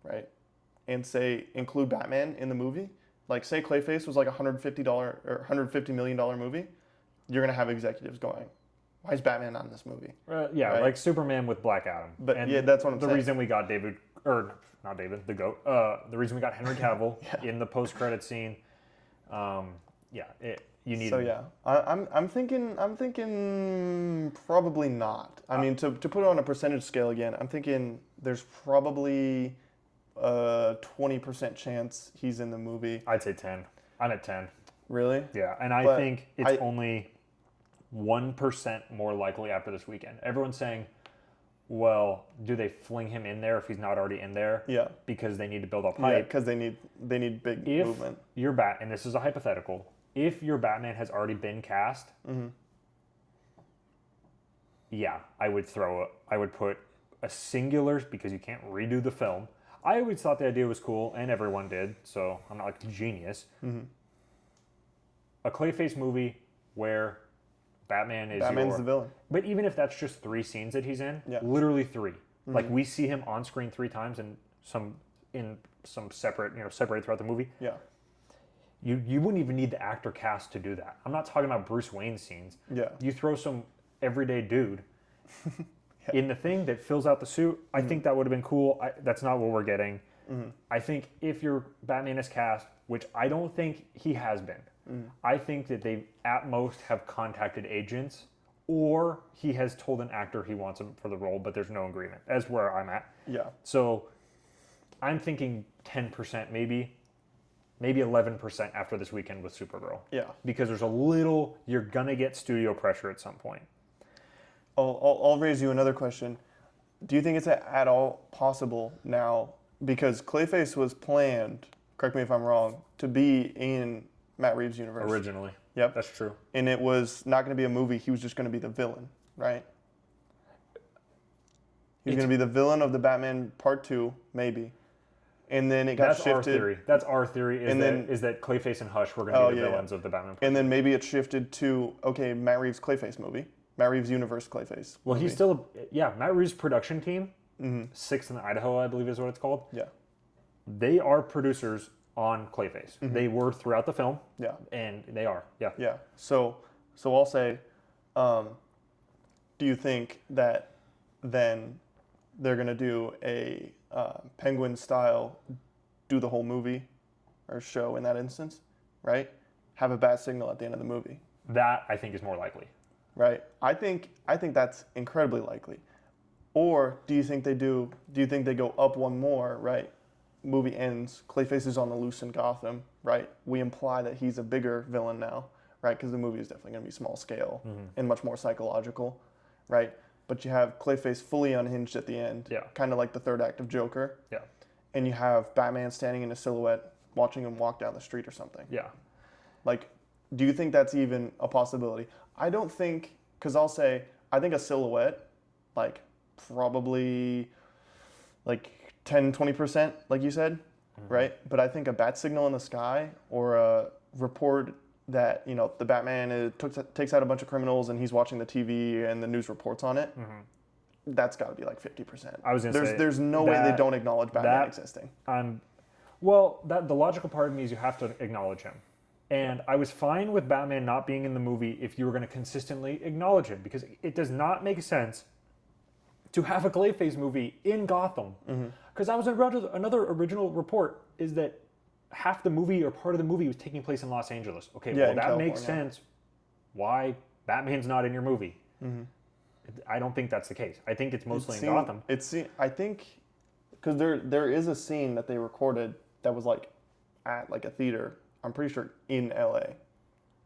Right? And say include Batman in the movie. Like say Clayface was like $150 million movie, you're gonna have executives going, why is Batman not in this movie? Yeah, Right? like Superman with Black Adam. But yeah, that's what I'm the saying. reason we got the GOAT. The reason we got Henry Cavill in the post-credit scene. You need. So yeah, I'm thinking probably not. I mean, to put it on a percentage scale again, I'm thinking there's probably a 20% chance he's in the movie. I'd say 10. I'm at 10. Really? Yeah, and I But think it's only 1% more likely after this weekend. Everyone's saying, well, do they fling him in there if he's not already in there? Yeah. Because they need to build up Yeah, hype. because they need big If movement. your and this is a hypothetical, if your Batman has already been cast, yeah, I would put a singular, because you can't redo the film. I always thought the idea was cool, and everyone did, so I'm not like a genius. A Clayface movie where Batman's the villain. But even if that's just 3 scenes that he's in, Yeah. literally 3. Like we see him on screen 3 times and some separate, separated throughout the movie. Yeah. You wouldn't even need the actor cast to do that. I'm not talking about Bruce Wayne scenes. Yeah. You throw some everyday dude in the thing that fills out the suit. I think that would have been cool. That's not what we're getting. I think if your Batman is cast, which I don't think he has been, I think that they at most have contacted agents, or he has told an actor he wants him for the role, but there's no agreement. That's where I'm at. Yeah. So I'm thinking 10%, maybe 11% after this weekend with Supergirl. Yeah. Because you're gonna get studio pressure at some point. I'll raise you another question. Do you think it's at all possible now, because Clayface was planned, correct me if I'm wrong, to be in Matt Reeves' universe? Originally. Yep. That's true. And it was not going to be a movie. He was just going to be the villain, right? He was going to be the villain of the Batman Part 2, maybe. And then it got That's shifted. our theory. That's our theory is that Clayface and Hush were going to be the villains of the Batman. And then maybe it shifted to, okay, Matt Reeves' Clayface movie. Matt Reeves' universe Clayface. Well, movie. he's still, Matt Reeves' production team, 6th in Idaho, I believe is what it's called. Yeah. They are producers on Clayface. They were throughout the film. Yeah. And they are. Yeah. Yeah. So I'll say, do you think that then they're going to do a Penguin style, do the whole movie or show in that instance, right? Have a bat signal at the end of the movie. That I think is more likely. Right. I think that's incredibly likely. Or do you think they go up one more, right? Movie ends, Clayface is on the loose in Gotham, right? We imply that he's a bigger villain now, right? Because the movie is definitely going to be small scale and much more psychological, right? But you have Clayface fully unhinged at the end, kind of like the third act of Joker. Yeah. And you have Batman standing in a silhouette watching him walk down the street or something. Yeah. Like, do you think that's even a possibility? I don't think, because I'll say, I think a silhouette, like, probably, like, 10, 20%, like you said, right? But I think a bat signal in the sky or a report that, the Batman takes out a bunch of criminals and he's watching the TV and the news reports on it, that's got to be like 50%. I was going to say, there's no way they don't acknowledge Batman existing. Well, the logical part of me is you have to acknowledge him. And I was fine with Batman not being in the movie if you were going to consistently acknowledge him, because it does not make sense to have a Clayface movie in Gotham. Because I was read another original report is that half the movie or part of the movie was taking place in Los Angeles. Okay, well, that makes sense why Batman's not in your movie. I don't think that's the case. I think it's mostly in Gotham. I think, because there is a scene that they recorded that was like at like a theater, I'm pretty sure in LA.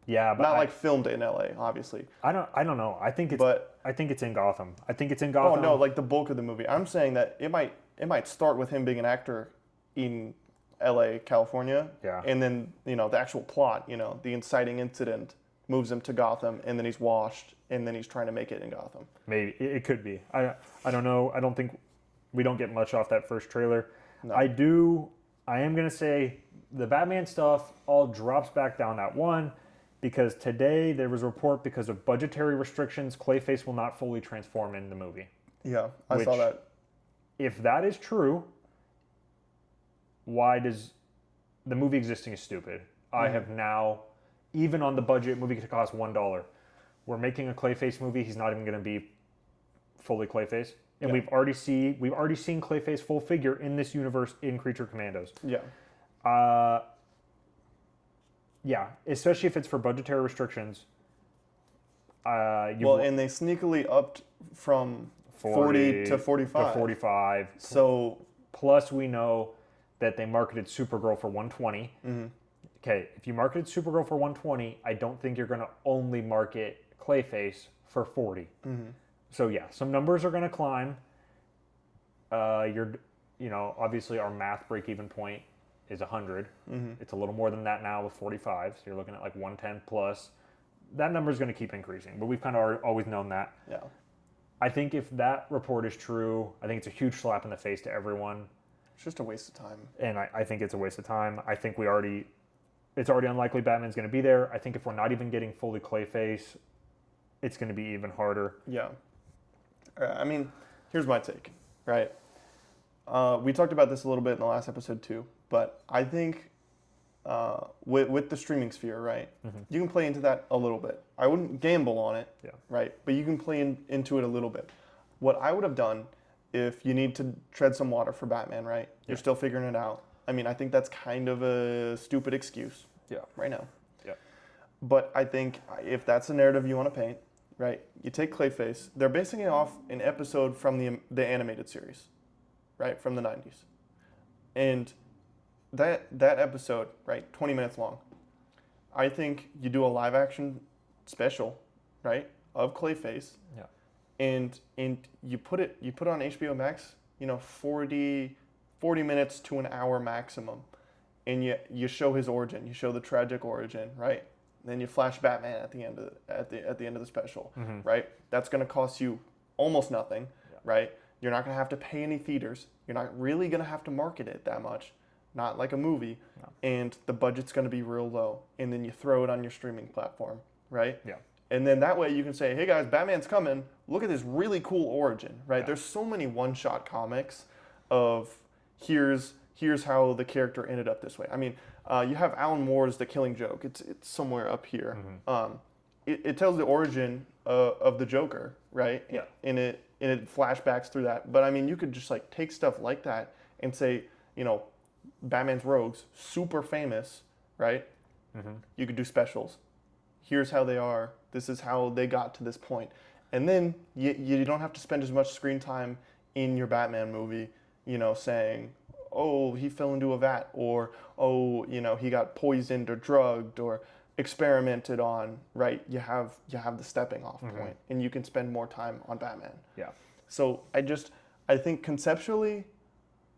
Yeah, but not like filmed in LA, obviously. I don't know. I think it's in Gotham. I think it's in Gotham. Oh no, like the bulk of the movie. I'm saying that it might start with him being an actor in LA, California. Yeah. And then, the actual plot, the inciting incident moves him to Gotham, and then he's washed, and then he's trying to make it in Gotham. Maybe it could be. I don't know. I don't think we don't get much off that first trailer. No. I am gonna say the Batman stuff all drops back down at 1. Because today there was a report, because of budgetary restrictions, Clayface will not fully transform in the movie. Yeah, I saw that. If that is true, why does the movie existing is stupid? I have now, even on the budget, movie could cost $1. We're making a Clayface movie. He's not even going to be fully Clayface, and we've already seen Clayface full figure in this universe in Creature Commandos. Yeah. Yeah, especially if it's for budgetary restrictions. And they sneakily upped from 40 to 45. To 45. So plus we know that they marketed Supergirl for 120. Okay, if you marketed Supergirl for 120, I don't think you're going to only market Clayface for 40. So yeah, some numbers are going to climb. Obviously our math break-even point is 100. It's a little more than that now with 45. So you're looking at like 110 plus. That number is going to keep increasing, but we've kind of always known that. Yeah. I think if that report is true, I think it's a huge slap in the face to everyone. It's just a waste of time. And I think it's a waste of time. I think it's already unlikely Batman's going to be there. I think if we're not even getting fully Clayface, it's going to be even harder. Yeah. I mean, here's my take, right? We talked about this a little bit in the last episode too, but I think with the streaming sphere, right, you can play into that a little bit. I wouldn't gamble on it, right, but you can play into it a little bit. What I would have done if you need to tread some water for Batman, right, you're still figuring it out. I mean, I think that's kind of a stupid excuse right now. Yeah. But I think if that's the narrative you want to paint, right, you take Clayface. They're basing it off an episode from the animated series, right, from the 90s. And that episode, right, 20 minutes long, I think you do a live action special, right, of Clayface. Yeah. And you put it on HBO Max, 40 minutes to an hour maximum. And you show his origin, you show the tragic origin, right? Then you flash Batman at the end of the special, right? That's going to cost you almost nothing, right? You're not going to have to pay any theaters. You're not really going to have to market it that much, not like a movie. No. And the budget's going to be real low. And then you throw it on your streaming platform, right? Yeah. And then that way you can say, hey guys, Batman's coming. Look at this really cool origin, right? Yeah. There's so many one-shot comics of here's how the character ended up this way. I mean, you have Alan Moore's The Killing Joke. It's somewhere up here. It tells the origin of the Joker, right? Yeah. And it flashbacks through that. But I mean, you could just like take stuff like that and say, Batman's rogues, super famous, right? You could do specials. Here's how they are. This is how they got to this point. And then you don't have to spend as much screen time in your Batman movie, saying, oh, he fell into a vat, or, oh, he got poisoned or drugged or experimented on, right? You have the stepping off point, and you can spend more time on Batman. Yeah. So I think conceptually,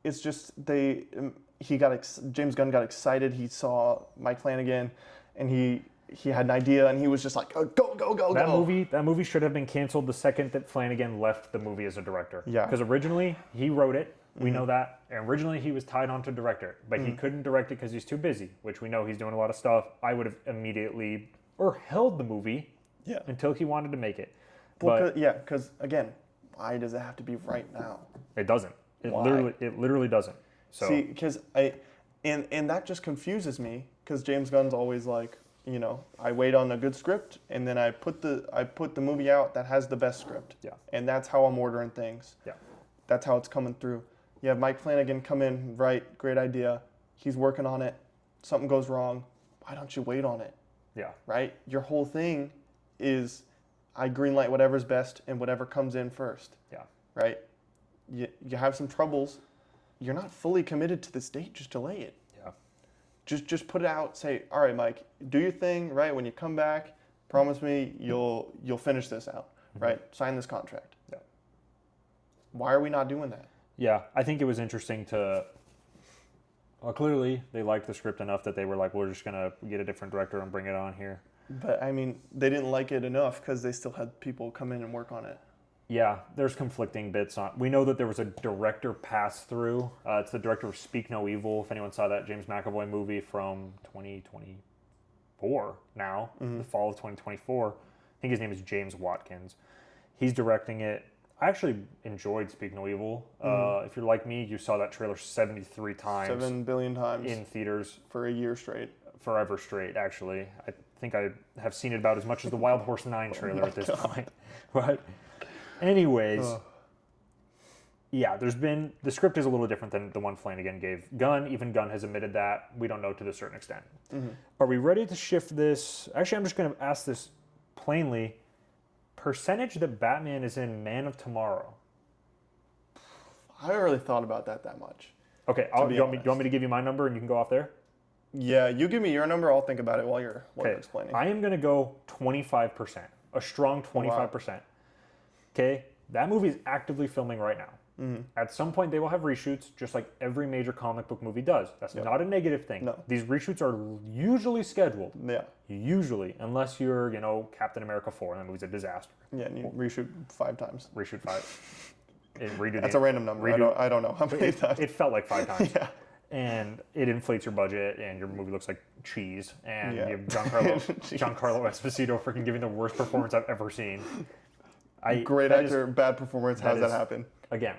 it's just James Gunn got excited. He saw Mike Flanagan, and he had an idea, and he was just like, oh, go. That movie should have been canceled the second that Flanagan left the movie as a director. Yeah. Because originally he wrote it. We know that. And originally he was tied on to direct it, but he couldn't direct it because he's too busy, which we know he's doing a lot of stuff. I would have immediately held the movie until he wanted to make it. Well, because again, why does it have to be right now? It doesn't. It literally doesn't. So. See, because and that just confuses me, because James Gunn's always like, I wait on a good script, and then I put the movie out that has the best script. Yeah. And that's how I'm ordering things. Yeah. That's how it's coming through. You have Mike Flanagan come in, right, great idea. He's working on it. Something goes wrong. Why don't you wait on it? Yeah. Right? Your whole thing is I greenlight whatever's best and whatever comes in first. Yeah. Right? You have some troubles. You're not fully committed to this date. Just delay it. Yeah. Just put it out. Say, all right, Mike, do your thing, right? When you come back, promise me you'll finish this out, right? Sign this contract. Yeah. Why are we not doing that? Yeah, I think it was interesting clearly they liked the script enough that they were like, we're just going to get a different director and bring it on here. But, I mean, they didn't like it enough because they still had people come in and work on it. Yeah, there's conflicting bits on. We know that there was a director pass-through. It's the director of Speak No Evil, if anyone saw that James McAvoy movie from 2024 now, the fall of 2024. I think his name is James Watkins. He's directing it. I actually enjoyed Speak No Evil. If you're like me, you saw that trailer 73 times. 7 billion times. In theaters. For a year straight. Forever straight, actually. I think I have seen it about as much as the Wild Horse 9 trailer at this point. Right? Anyways, the script is a little different than the one Flanagan gave Gunn. Even Gunn has admitted that. We don't know to a certain extent. Are we ready to shift this? Actually, I'm just going to ask this plainly. Percentage that Batman is in Man of Tomorrow? I haven't really thought about that much. Okay, be you want me honest. to give you my number and you can go off there? Yeah, you give me your number. I'll think about it while you're explaining. I am going to go 25%, a strong 25%. Okay, that movie is actively filming right now. At some point, they will have reshoots, just like every major comic book movie does. That's not a negative thing. No. These reshoots are usually scheduled. Yeah. Usually, unless you're, Captain America 4, and that movie's a disaster. Yeah, and you reshoot 5 times. Reshoot 5. And redo That's a random number. I don't know how many times. It felt like 5 times. Yeah. And it inflates your budget, and your movie looks like cheese. And Yeah. you have Giancarlo Esposito freaking giving the worst performance I've ever seen. Great actor, bad performance. How does that happen? Again,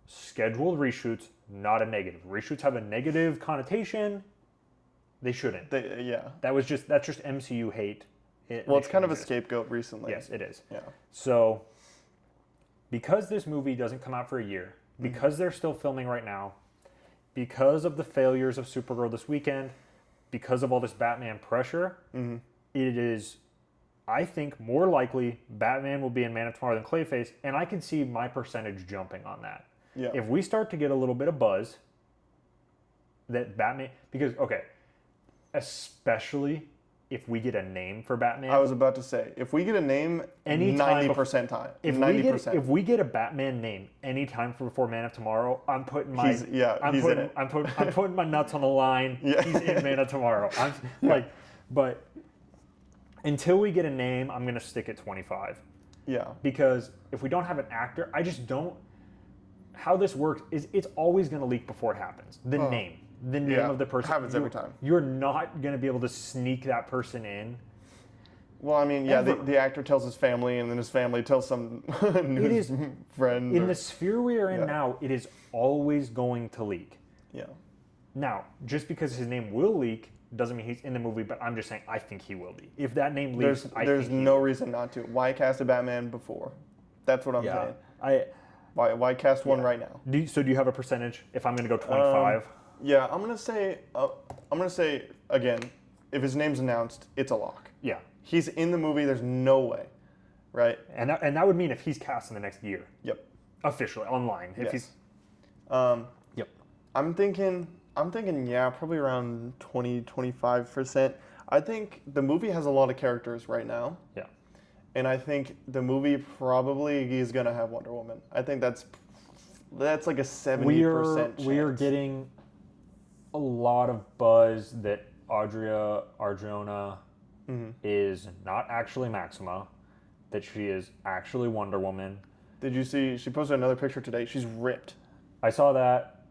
scheduled reshoots, not a negative. Reshoots have a negative connotation. They shouldn't. That's just MCU hate. It's kind of a scapegoat recently. Yes, it is. Yeah. So, because this movie doesn't come out for a year, because they're still filming right now, because of the failures of Supergirl this weekend, because of all this Batman pressure, it is, I think, more likely Batman will be in Man of Tomorrow than Clayface, and I can see my percentage jumping on that. Yeah. If we start to get a little bit of buzz that Batman, because, okay, especially if we get a name for Batman. I was about to say, if we get a name, 90% time. If we get a Batman name anytime before Man of Tomorrow, I'm putting my he's in it. I'm putting my nuts on the line. Yeah. He's in Man of Tomorrow. But until we get a name, I'm gonna stick at 25. Yeah. Because if we don't have an actor, I just don't. How this works is it's always gonna leak before it happens. The name of the person. Happens every time. You're not gonna be able to sneak that person in. Well, I mean, yeah, the actor tells his family, and then his family tells some news friend. In the sphere we are in now, it is always going to leak. Yeah. Now, just because his name will leak doesn't mean he's in the movie, but I'm just saying I think he will be. If that name leaks, there's no reason not to. Why cast a Batman before? That's what I'm saying. Why cast one right now? Do you have a percentage? If I'm going to go 25, yeah, I'm gonna say again, if his name's announced, it's a lock. Yeah, he's in the movie. There's no way, right? And that would mean if he's cast in the next year. Yep. Officially online. If he's. Yep. I'm thinking, yeah, probably around 20-25%. I think the movie has a lot of characters right now. Yeah. And I think the movie probably is gonna have Wonder Woman. I think that's like a 70% chance. We are getting a lot of buzz that Adria Arjona is not actually Maxima, that she is actually Wonder Woman. Did you see? She posted another picture today. She's ripped. I saw that.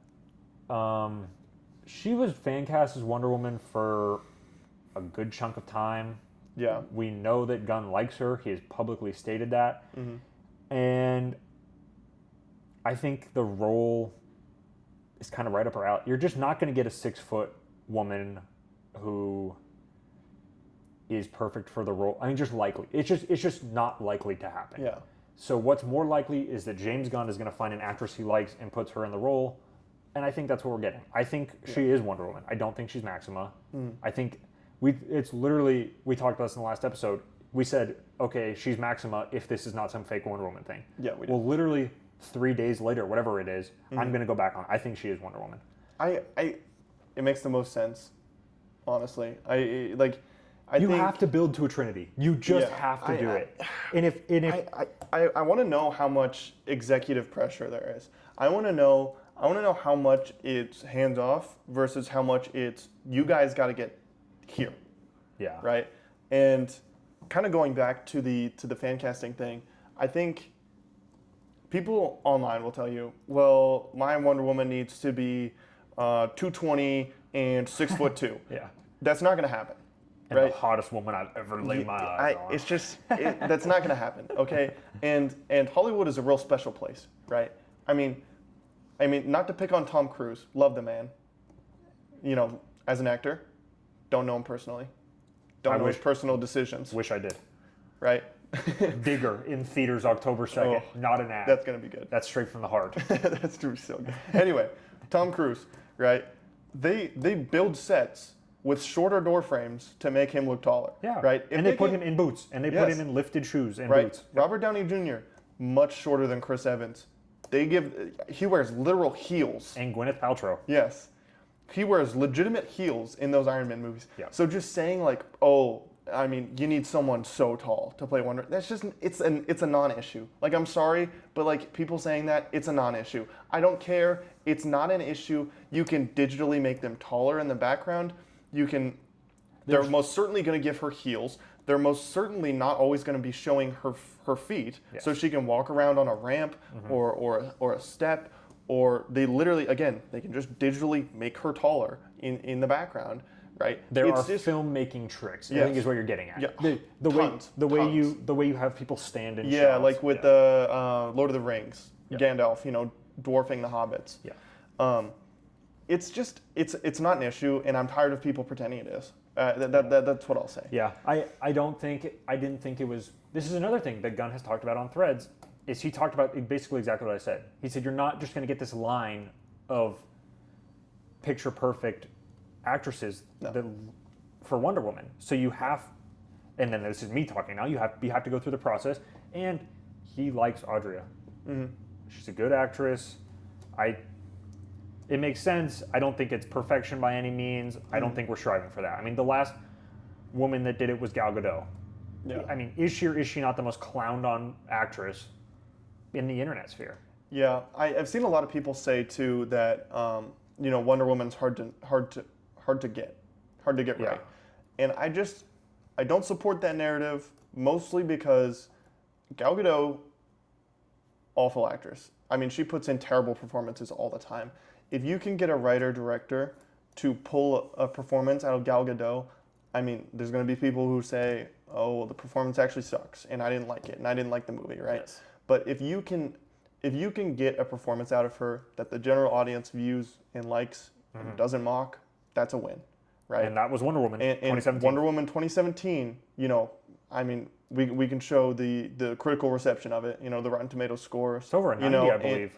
She was fan cast as Wonder Woman for a good chunk of time. Yeah. We know that Gunn likes her. He has publicly stated that. And I think the role is kind of right up her alley. You're just not going to get a 6-foot woman who is perfect for the role. I mean, just likely. It's just not likely to happen. Yeah. So what's more likely is that James Gunn is going to find an actress he likes and puts her in the role. And I think that's what we're getting. I think she is Wonder Woman. I don't think she's Maxima. I think it's literally, we talked about this in the last episode. We said, okay, she's Maxima if this is not some fake Wonder Woman thing. Yeah, we did. Well, literally 3 days later, whatever it is, I'm going to go back on. I think she is Wonder Woman. It makes the most sense, honestly. You have to build to a Trinity. You just have to do it. And if I want to know how much executive pressure there is. I want to know how much it's hands off versus how much it's you guys got to get here. Yeah. Right. And kind of going back to the fan casting thing, I think people online will tell you, well, my Wonder Woman needs to be 220 and 6'2". Yeah. That's not going to happen. And right? the hottest woman I've ever laid my eyes on. It's just that's not going to happen. Okay. And Hollywood is a real special place, right? I mean, not to pick on Tom Cruise, love the man. As an actor, don't know him personally. Don't know his personal decisions. Wish I did. Right? Digger in theaters October 2nd. Not an ad. That's going to be good. That's straight from the heart. That's true, so good. Anyway, Tom Cruise, right? They build sets with shorter door frames to make him look taller. Yeah. Right? And they put him in boots. And they put him in lifted shoes and boots. Robert Downey Jr., much shorter than Chris Evans. He wears literal heels. And Gwyneth Paltrow. Yes. He wears legitimate heels in those Iron Man movies. Yeah. So just saying like, oh, I mean, you need someone so tall to play Wonder. That's just it's a non-issue. Like, I'm sorry, but like people saying that, it's a non-issue. I don't care. It's not an issue. You can digitally make them taller in the background. They're most certainly going to give her heels. They're most certainly not always going to be showing her feet, Yes. so she can walk around on a ramp or a step. Or they literally, again, they can just digitally make her taller in the background, right? There It's are just- filmmaking tricks. I Yes. think is what you're getting at. Yeah. The way Tons. you have people stand in Yeah, shots. like with the Lord of the Rings, Yeah. Gandalf, dwarfing the hobbits. Yeah. It's not an issue, and I'm tired of people pretending it is. That's what I'll say. Yeah, I didn't think it was. This is another thing that Gunn has talked about on Threads. Is he talked about basically exactly what I said. He said you're not just going to get this line of picture perfect actresses for Wonder Woman. So you have, and then this is me talking now. You have to go through the process, and he likes Audrey. Mm-hmm. She's a good actress. It makes sense. I don't think it's perfection by any means. I don't think we're striving for that. I mean, the last woman that did it was Gal Gadot. Yeah. I mean, is she or is she not the most clowned on actress in the internet sphere? Yeah, I've seen a lot of people say too that Wonder Woman's hard to get Yeah. right, and I don't support that narrative, mostly because Gal Gadot, awful actress. I mean, she puts in terrible performances all the time. If you can get a writer-director to pull a performance out of Gal Gadot, I mean, there's going to be people who say, oh, well, the performance actually sucks, and I didn't like it, and I didn't like the movie, right? Yes. But if you can get a performance out of her that the general audience views and likes and doesn't mock, that's a win, right? And that was Wonder Woman, And 2017. Wonder Woman 2017, I mean, we can show the critical reception of it, the Rotten Tomatoes scores. It's over a 90, I believe.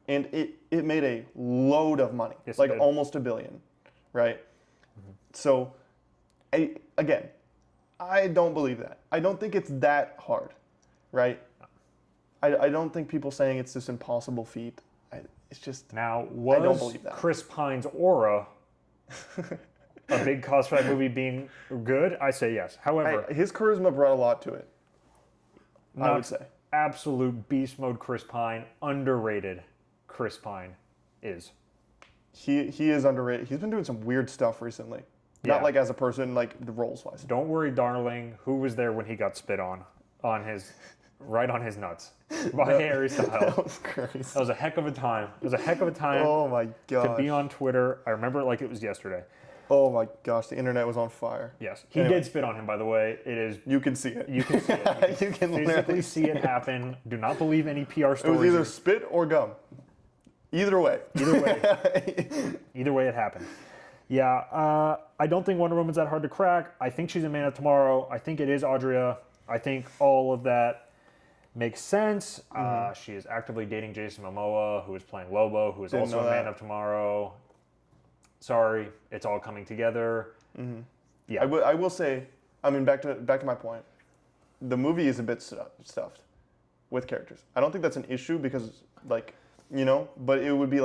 And it made a load of money, Yes, like it did. almost $1 billion, right? So, again, I don't believe that. I don't think it's that hard, right? I don't think people saying it's this impossible feat. It's just Now, I don't was believe that. Chris Pine's aura a big cause for that movie being good? I say yes. However, his charisma brought a lot to it. I not would say. absolute beast mode Chris Pine, underrated Chris Pine is. He is underrated. He's been doing some weird stuff recently. Yeah. Not like as a person, like the roles wise. Don't worry, darling. Who was there when he got spit on his, right on his nuts by Harry Styles? That was crazy. That was a heck of a time. It was a heck of a time Oh my to gosh. be on Twitter. I remember it like it was yesterday. Oh my gosh, the internet was on fire. Yes, he Anyway. did spit on him. By the way, it is. You can see it. You can see it. You can Physically literally see it happen. Do not believe any PR It was stories. either spit or gum. Either way. Either way. Either way, it happened. Yeah, I don't think Wonder Woman's that hard to crack. I think she's a Man of Tomorrow. I think it is Audrey. I think all of that makes sense. She is actively dating Jason Momoa, who is playing Lobo, who is Didn't also know a Man that. of Tomorrow. Sorry, it's all coming together. Yeah. I will say, I mean, back to my point. The movie is a bit stuffed with characters. I don't think that's an issue because, but it would be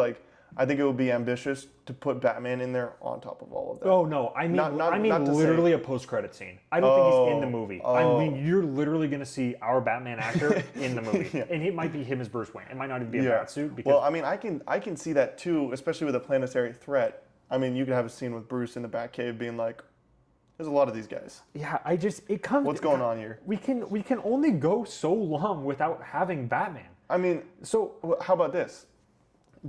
I think it would be ambitious to put Batman in there on top of all of that. Oh no! I mean, Not to literally a post-credit scene. I don't think he's in the Oh, movie. oh. I mean, you're literally going to see our Batman actor in the movie, Yeah. and it might be him as Bruce Wayne. It might not even be a Yeah. bat suit because Well, I mean, I can see that too, especially with a planetary threat. I mean, you could have a scene with Bruce in the Batcave being like, "There's a lot of these guys. yeah, it comes. What's going on here?" We can only go so long without having Batman. I mean, So how about this?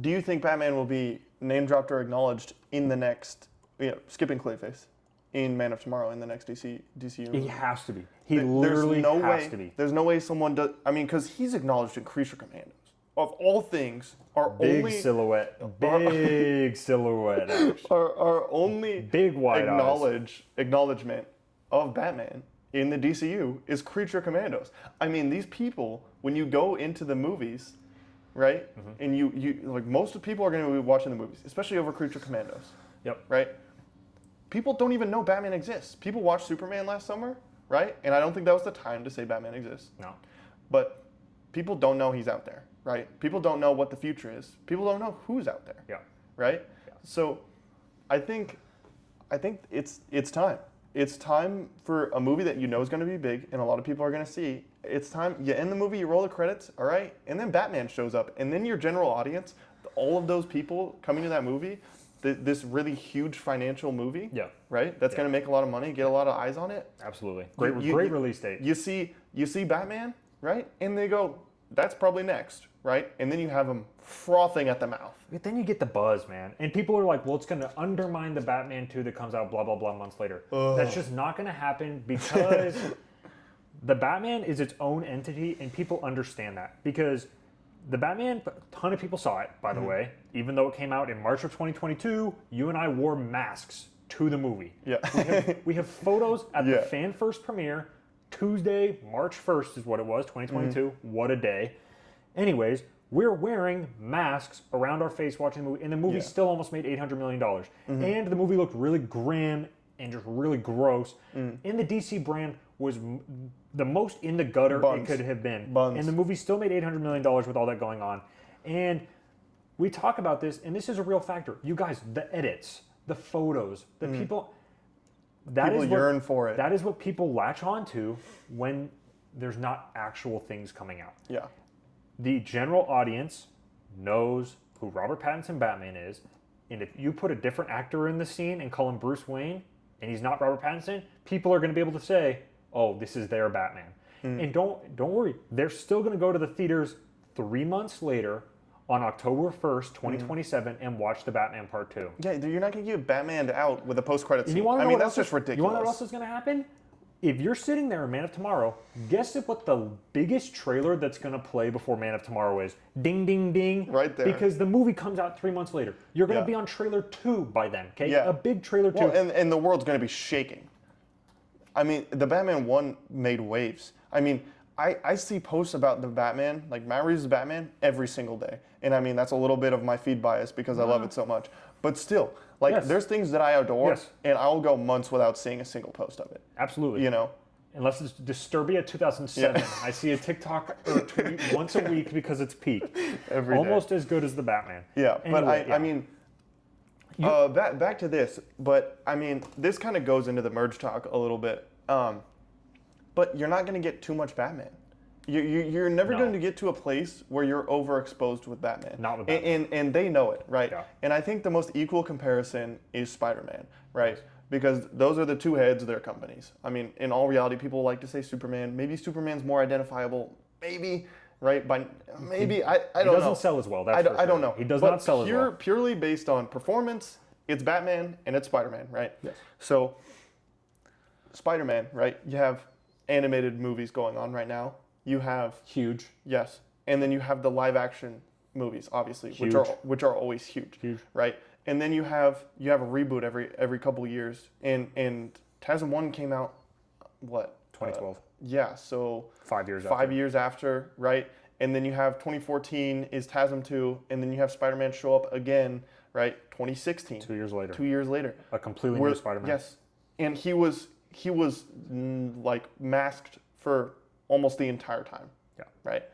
Do you think Batman will be name dropped or acknowledged in the next, skipping Clayface, in Man of Tomorrow in the next DC he universe? has to be. He There's literally no has way, to be. There's no way someone does. I mean, because he's acknowledged in Creature Commandos. Of all things, our Big only silhouette. Big silhouette. Action. our only Big wide acknowledgement of Batman in the DCU is Creature Commandos. I mean, these people, when you go into the movies, right, and you like most of the people are going to be watching the movies, especially over Creature Commandos, Yep. right? People don't even know Batman exists. People watched Superman last summer, right? And I don't think that was the time to say Batman exists. No. But people don't know he's out there, right? People don't know what the future is. People don't know who's out there, Yeah. right? Yeah. So I think it's time. It's time for a movie that you know is going to be big and a lot of people are going to see. It's time. You end the movie, you roll the credits, all right, and then Batman shows up, and then your general audience, all of those people coming to that movie, this really huge financial movie, Yeah. right? That's going to make a lot of money, get a lot of eyes on it. Absolutely. Great You- great you- release date. You see Batman, right? And they go, that's probably next, right? And then you have them frothing at the mouth. But then you get the buzz, man. And people are like, well, it's going to undermine the Batman 2 that comes out blah, blah, blah months later. That's just not going to happen because the Batman is its own entity and people understand that. Because the Batman, a ton of people saw it, by the way. Even though it came out in March of 2022, you and I wore masks to the movie. Yeah. We have photos at the Yeah. fan first premiere. Tuesday, March 1st is what it was, 2022. What a day. Anyways, we're wearing masks around our face watching the movie, and the movie Yeah. still almost made $800 million. And the movie looked really grim and just really gross. And the DC brand was the most in the gutter Buns. it could have been. Buns. And the movie still made $800 million with all that going on. And we talk about this, and this is a real factor. You guys, the edits, the photos, the people... That People is what- yearn for it. That is what people latch onto when there's not actual things coming out. Yeah. The general audience knows who Robert Pattinson Batman is, and if you put a different actor in the scene and call him Bruce Wayne, and he's not Robert Pattinson, people are going to be able to say, "Oh, this is their Batman." And don't worry, they're still going to go to the theaters 3 months later on October 1st, 2027, and watch the Batman Part 2. Yeah, you're not going to get Batman out with a post-credit And scene. you want to I know mean, what that's else just is, ridiculous. You want to know what else is going to happen? If you're sitting there in Man of Tomorrow, guess what the biggest trailer that's going to play before Man of Tomorrow is? Ding, ding, ding. Right there. Because the movie comes out 3 months later. You're going to Yeah. be on trailer 2 by then, okay? Yeah. A big trailer 2. Well, and the world's going to be shaking. I mean, the Batman 1 made waves. I mean, I see posts about the Batman, like Matt Reeves' Batman, every single day. And I mean, that's a little bit of my feed bias because I love it so much. But still, like, Yes. there's things that I adore, Yes. and I'll go months without seeing a single post of it. Absolutely. You know? Unless it's Disturbia 2007. Yeah. I see a TikTok or a tweet once a week because it's peak. Every day. Almost as good as the Batman. Yeah, but Anyway, yeah. I mean, back to this. But I mean, this kind of goes into the merge talk a little bit. But you're not going to get too much Batman. You're never No. going to get to a place where you're overexposed with Batman. Not with And they know it, right? Yeah. And I think the most equal comparison is Spider-Man, right? Because those are the two heads of their companies. I mean, in all reality, people like to say Superman. Maybe Superman's more identifiable. Maybe, right? By maybe I don't know. He doesn't sell as well. That's for I don't sure. know. He does But not sell as well. Purely based on performance, it's Batman and it's Spider-Man, right? Yes. So, Spider-Man, right? You have animated movies going on right now. You have Huge. yes, and then you have the live-action movies, obviously, Huge. which are always huge, Huge. right? And then you have a reboot every couple of years, and TASM 1 came out what 2012. yeah, so 5 years after. 5 years after, right? And then you have 2014 is TASM 2, and then you have Spider-Man show up again, right? 2016, 2 years later. 2 years later. A completely Where- new Spider-Man. Yes, and he was like masked for almost the entire time. Yeah. Right,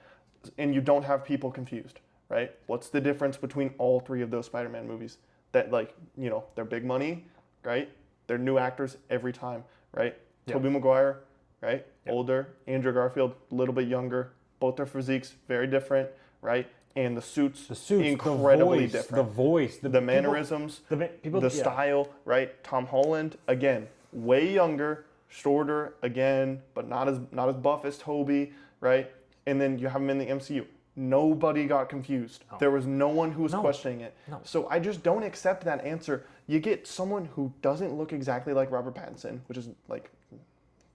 and you don't have people confused, right? What's the difference between all three of those Spider-Man movies? That they're big money, right? They're new actors every time, right? Yeah. Tobey Maguire, right? Yeah. Older. Andrew Garfield, a little bit younger. Both their physiques very different, right? And the suits, incredibly the voice, different. The voice, The mannerisms, people, the yeah. style, right? Tom Holland, again, way younger, shorter, again, but not as buff as Toby, right? And then you have him in the MCU. Nobody got confused. No. There was no one who was No. questioning it. No. So I just don't accept that answer. You get someone who doesn't look exactly like Robert Pattinson, which is like,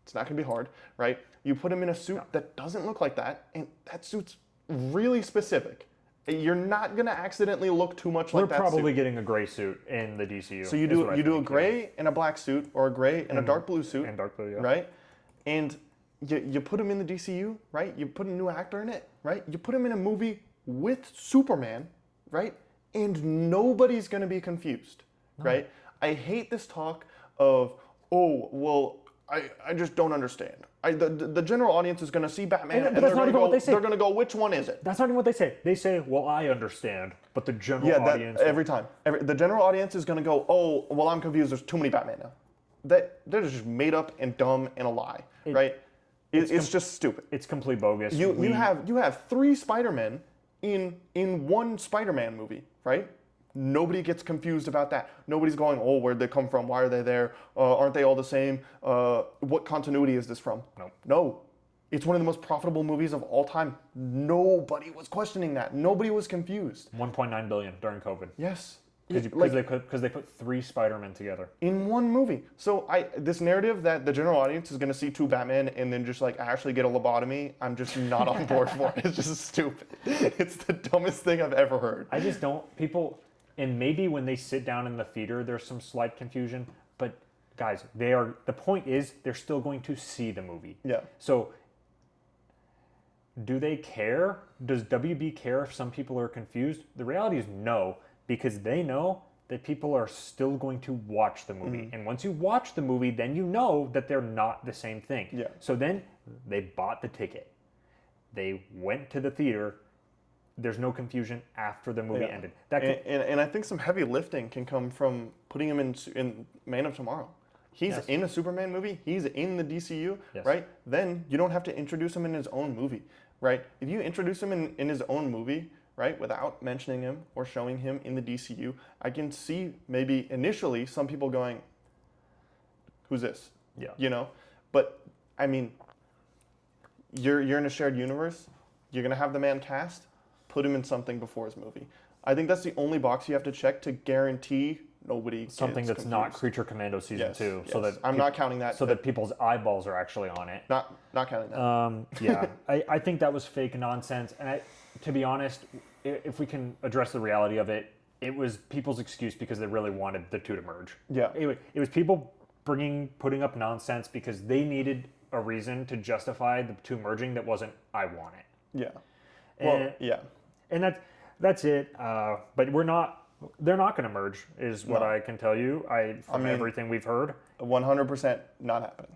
it's not gonna be hard, right? You put him in a suit that doesn't look like that, and that suit's really specific. You're not gonna accidentally look too much We're like that suit. probably getting a gray suit in the DCU. So you is what I do a think, gray and a black suit, or a gray and a dark blue suit, and dark blue, yeah. right? And you put him in the DCU, right? You put a new actor in it, right? You put him in a movie with Superman, right? And nobody's gonna be confused, right? I hate this talk of, oh, well, I just don't understand. The general audience is going to see Batman, But and that's not even what they say. they're going to go, which one is it? That's not even what they say. They say, well, I understand, but the general audience. Every time. The general audience is going to go, oh, well, I'm confused. There's too many Batman now. They're just made up and dumb and a lie, right? It's just stupid. It's complete bogus. You have 3 Spider-Men in one Spider-Man movie, right? Nobody gets confused about that. Nobody's going, oh, where'd they come from? Why are they there? Aren't they all the same? What continuity is this from? No. It's one of the most profitable movies of all time. Nobody was questioning that. Nobody was confused. 1.9 billion during COVID. Yes. Because they put 3 Spider-Men together. In one movie. So this narrative that the general audience is going to see 2 Batman and then just like actually get a lobotomy, I'm just not on board for it. It's just stupid. It's the dumbest thing I've ever heard. I just don't, and maybe when they sit down in the theater, there's some slight confusion, but guys, the point is, they're still going to see the movie. Yeah. So, do they care? Does WB care if some people are confused? The reality is no, because they know that people are still going to watch the movie. And once you watch the movie, then you know that they're not the same thing. Yeah. So then they bought the ticket. They went to the theater. There's no confusion after the movie ended. And I think some heavy lifting can come from putting him in Man of Tomorrow. He's in a Superman movie. He's in the DCU, right? Then you don't have to introduce him in his own movie, right? If you introduce him in his own movie, right, without mentioning him or showing him in the DCU, I can see maybe initially some people going, who's this? Yeah. You know? But, I mean, you're in a shared universe. You're going to have the man cast. Put him in something before his movie. I think that's the only box you have to check to guarantee nobody gets something that's confused. not Creature Commando season 2, so that I'm not counting that. So that people's eyeballs are actually on it. Not counting that. Yeah, I think that was fake nonsense. And to be honest, if we can address the reality of it, it was people's excuse because they really wanted the 2 to merge. Yeah. It was people putting up nonsense because they needed a reason to justify the 2 merging that wasn't, I want it. Yeah. Well, yeah. And that's it. But they're not going to merge, is what I can tell you. From everything we've heard. 100% not happening.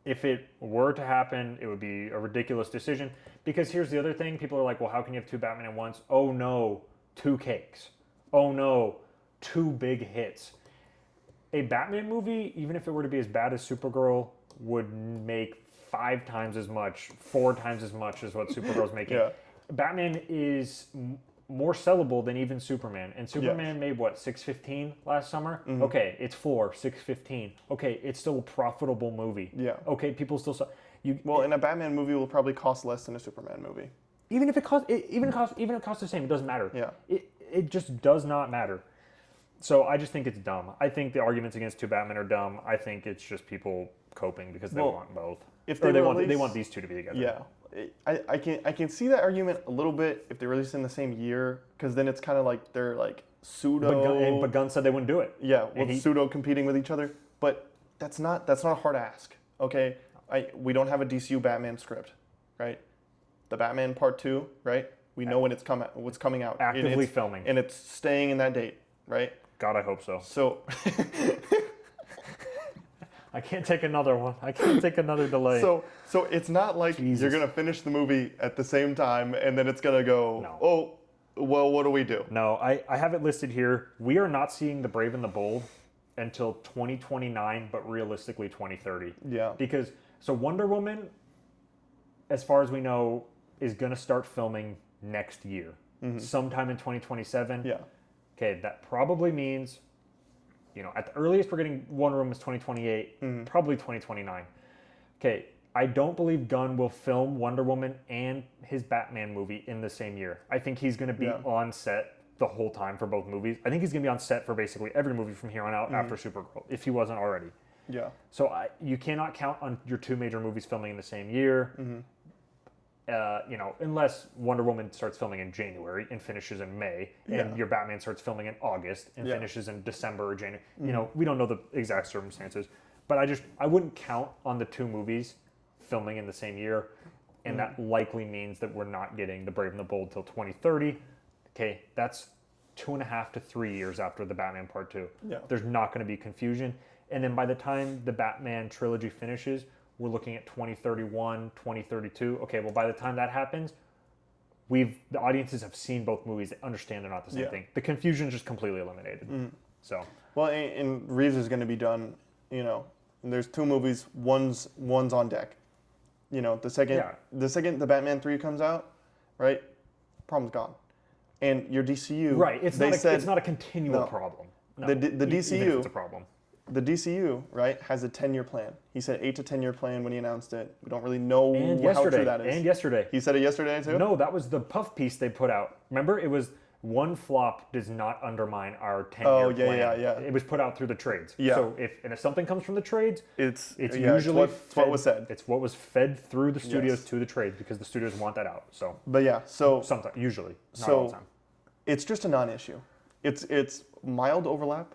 If it were to happen, it would be a ridiculous decision. Because here's the other thing. People are like, well, how can you have 2 Batman at once? Oh, no, 2 cakes. Oh, no, 2 big hits. A Batman movie, even if it were to be as bad as Supergirl, would make 5 times as much, 4 times as much as what Supergirl's making. Yeah. Batman is more sellable than even Superman. And Superman made, what, 615 last summer? Mm-hmm. Okay, it's 615. Okay, it's still a profitable movie. Yeah. Okay, people still... and a Batman movie will probably cost less than a Superman movie. Even if it costs the same, it doesn't matter. Yeah. It just does not matter. So I just think it's dumb. I think the arguments against 2 Batman are dumb. I think it's just people coping because they want both. If they want these 2 to be together. Yeah. I can see that argument a little bit if they release in the same year, because then it's kind of like they're like pseudo. But Gunn said they wouldn't do it. Yeah, pseudo competing with each other. But that's not a hard ask. Okay, we don't have a DCU Batman script, right? The Batman Part 2, right? We know when what's coming out. Actively filming, and it's staying in that date, right? God, I hope so. So. I can't take another one. I can't take another delay. So it's not like you're going to finish the movie at the same time and then it's going to go, oh, well, what do we do? No, I have it listed here. We are not seeing The Brave and the Bold until 2029, but realistically 2030. Yeah. Because, Wonder Woman, as far as we know, is going to start filming next year. Mm-hmm. Sometime in 2027. Yeah. Okay, that probably means... at the earliest, we're getting Wonder Woman is 2028, probably 2029. Okay, I don't believe Gunn will film Wonder Woman and his Batman movie in the same year. I think he's going to be on set the whole time for both movies. I think he's going to be on set for basically every movie from here on out after Supergirl, if he wasn't already. Yeah. So you cannot count on your 2 major movies filming in the same year. Mm-hmm. Unless Wonder Woman starts filming in January and finishes in May, and your Batman starts filming in August and finishes in December or January. We don't know the exact circumstances, but I wouldn't count on the 2 movies filming in the same year, and that likely means that we're not getting The Brave and the Bold till 2030. Okay, that's 2.5 to 3 years after the Batman Part 2. Yeah. There's not going to be confusion, And then by the time the Batman trilogy finishes, we're looking at 2031, 2032. Okay, well, by the time that happens, the audiences have seen both movies. They understand they're not the same Yeah. thing. The confusion is just completely eliminated. So, Well, and Reeves is going to be done. And there's 2 movies. One's on deck. The second the Batman 3 comes out, right? Problem's gone. And your DCU, right. It's not a continual No. problem. No, The even if DCU it's a problem. The DCU, right, has a 10-year plan. He said 8 to 10-year plan when he announced it. We don't really know And how true yesterday. that is. And yesterday. He said it yesterday too? No, that was the puff piece they put out. Remember, it was one flop does not undermine our 10-year Oh, yeah, plan. yeah. It was put out through the trades. Yeah. So if something comes from the trades, It's usually it's what was said. It's what was fed through the studios Yes. to the trades because the studios want that out. So But yeah, so sometimes, usually, not So- all the time. it's just a non-issue. It's mild overlap,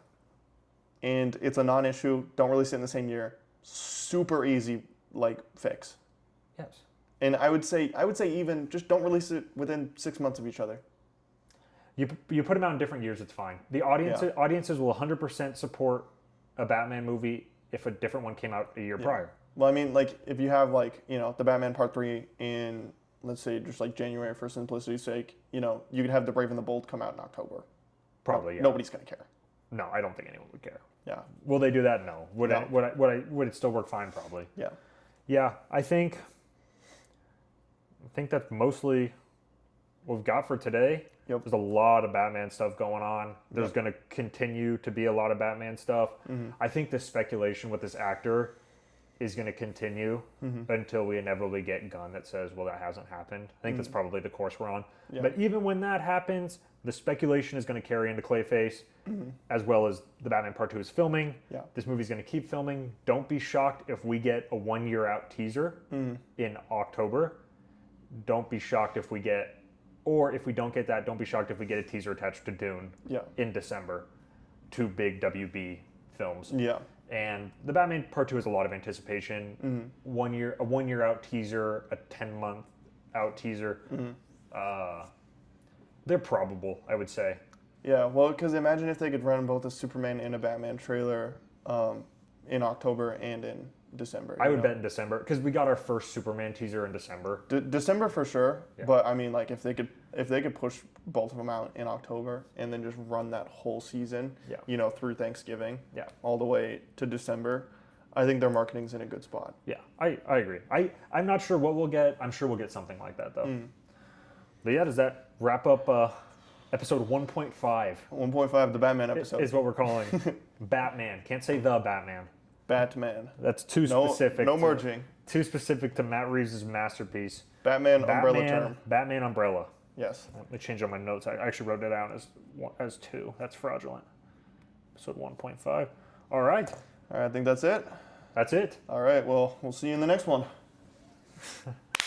and it's a non-issue. Don't release it in the same year. Super easy fix. Yes. And I would say even just don't release it within 6 months of each other. You put them out in different years, it's fine. The audiences will 100% support a Batman movie if a different one came out a year prior. Well, I mean, if you have the Batman Part 3 in, let's say, just January for simplicity's sake, you could have The Brave and the Bold come out in October. Probably, yeah. Nobody's gonna care. No, I don't think anyone would care. Yeah. Will they do that? No. Would No. would it still work fine? Probably. Yeah. Yeah, I think that's mostly what we've got for today. Yep. There's a lot of Batman stuff going on. There's Yep. going to continue to be a lot of Batman stuff. I think the speculation with this actor is going to continue until we inevitably get Gunn that says, well, that hasn't happened. I think that's probably the course we're on. Yeah. But even when that happens, the speculation is going to carry into Clayface, as well as the Batman Part 2 is filming. Yeah. This movie's going to keep filming. Don't be shocked if we get a 1 year out teaser in October. Don't be shocked if we get, or if we don't get that, don't be shocked if we get a teaser attached to Dune Yeah. in December. 2 big WB films. Yeah. And the Batman Part 2 has a lot of anticipation. A 1 year out teaser, a 10-month out teaser. They're probable, I would say. Yeah. Well, because imagine if they could run both a Superman and a Batman trailer in October and in December. I would bet in December because we got our first Superman teaser in December. December for sure. Yeah. But I mean, if they could push both of them out in October and then just run that whole season, Yeah. through Thanksgiving, Yeah. all the way to December, I think their marketing's in a good spot. Yeah, I agree. I'm not sure what we'll get. I'm sure we'll get something like that, though. But yeah, does that wrap up episode 1.5? 1.5, the Batman episode. Is what we're calling Batman. Can't say the Batman. Batman. That's too No, specific. no merging. Too specific to Matt Reeves' masterpiece. Batman umbrella term. Batman umbrella. Yes. Let me change on my notes. I actually wrote it down as 2. That's fraudulent. Episode 1.5. All right. All right, I think that's it. That's it. All right, well, we'll see you in the next one.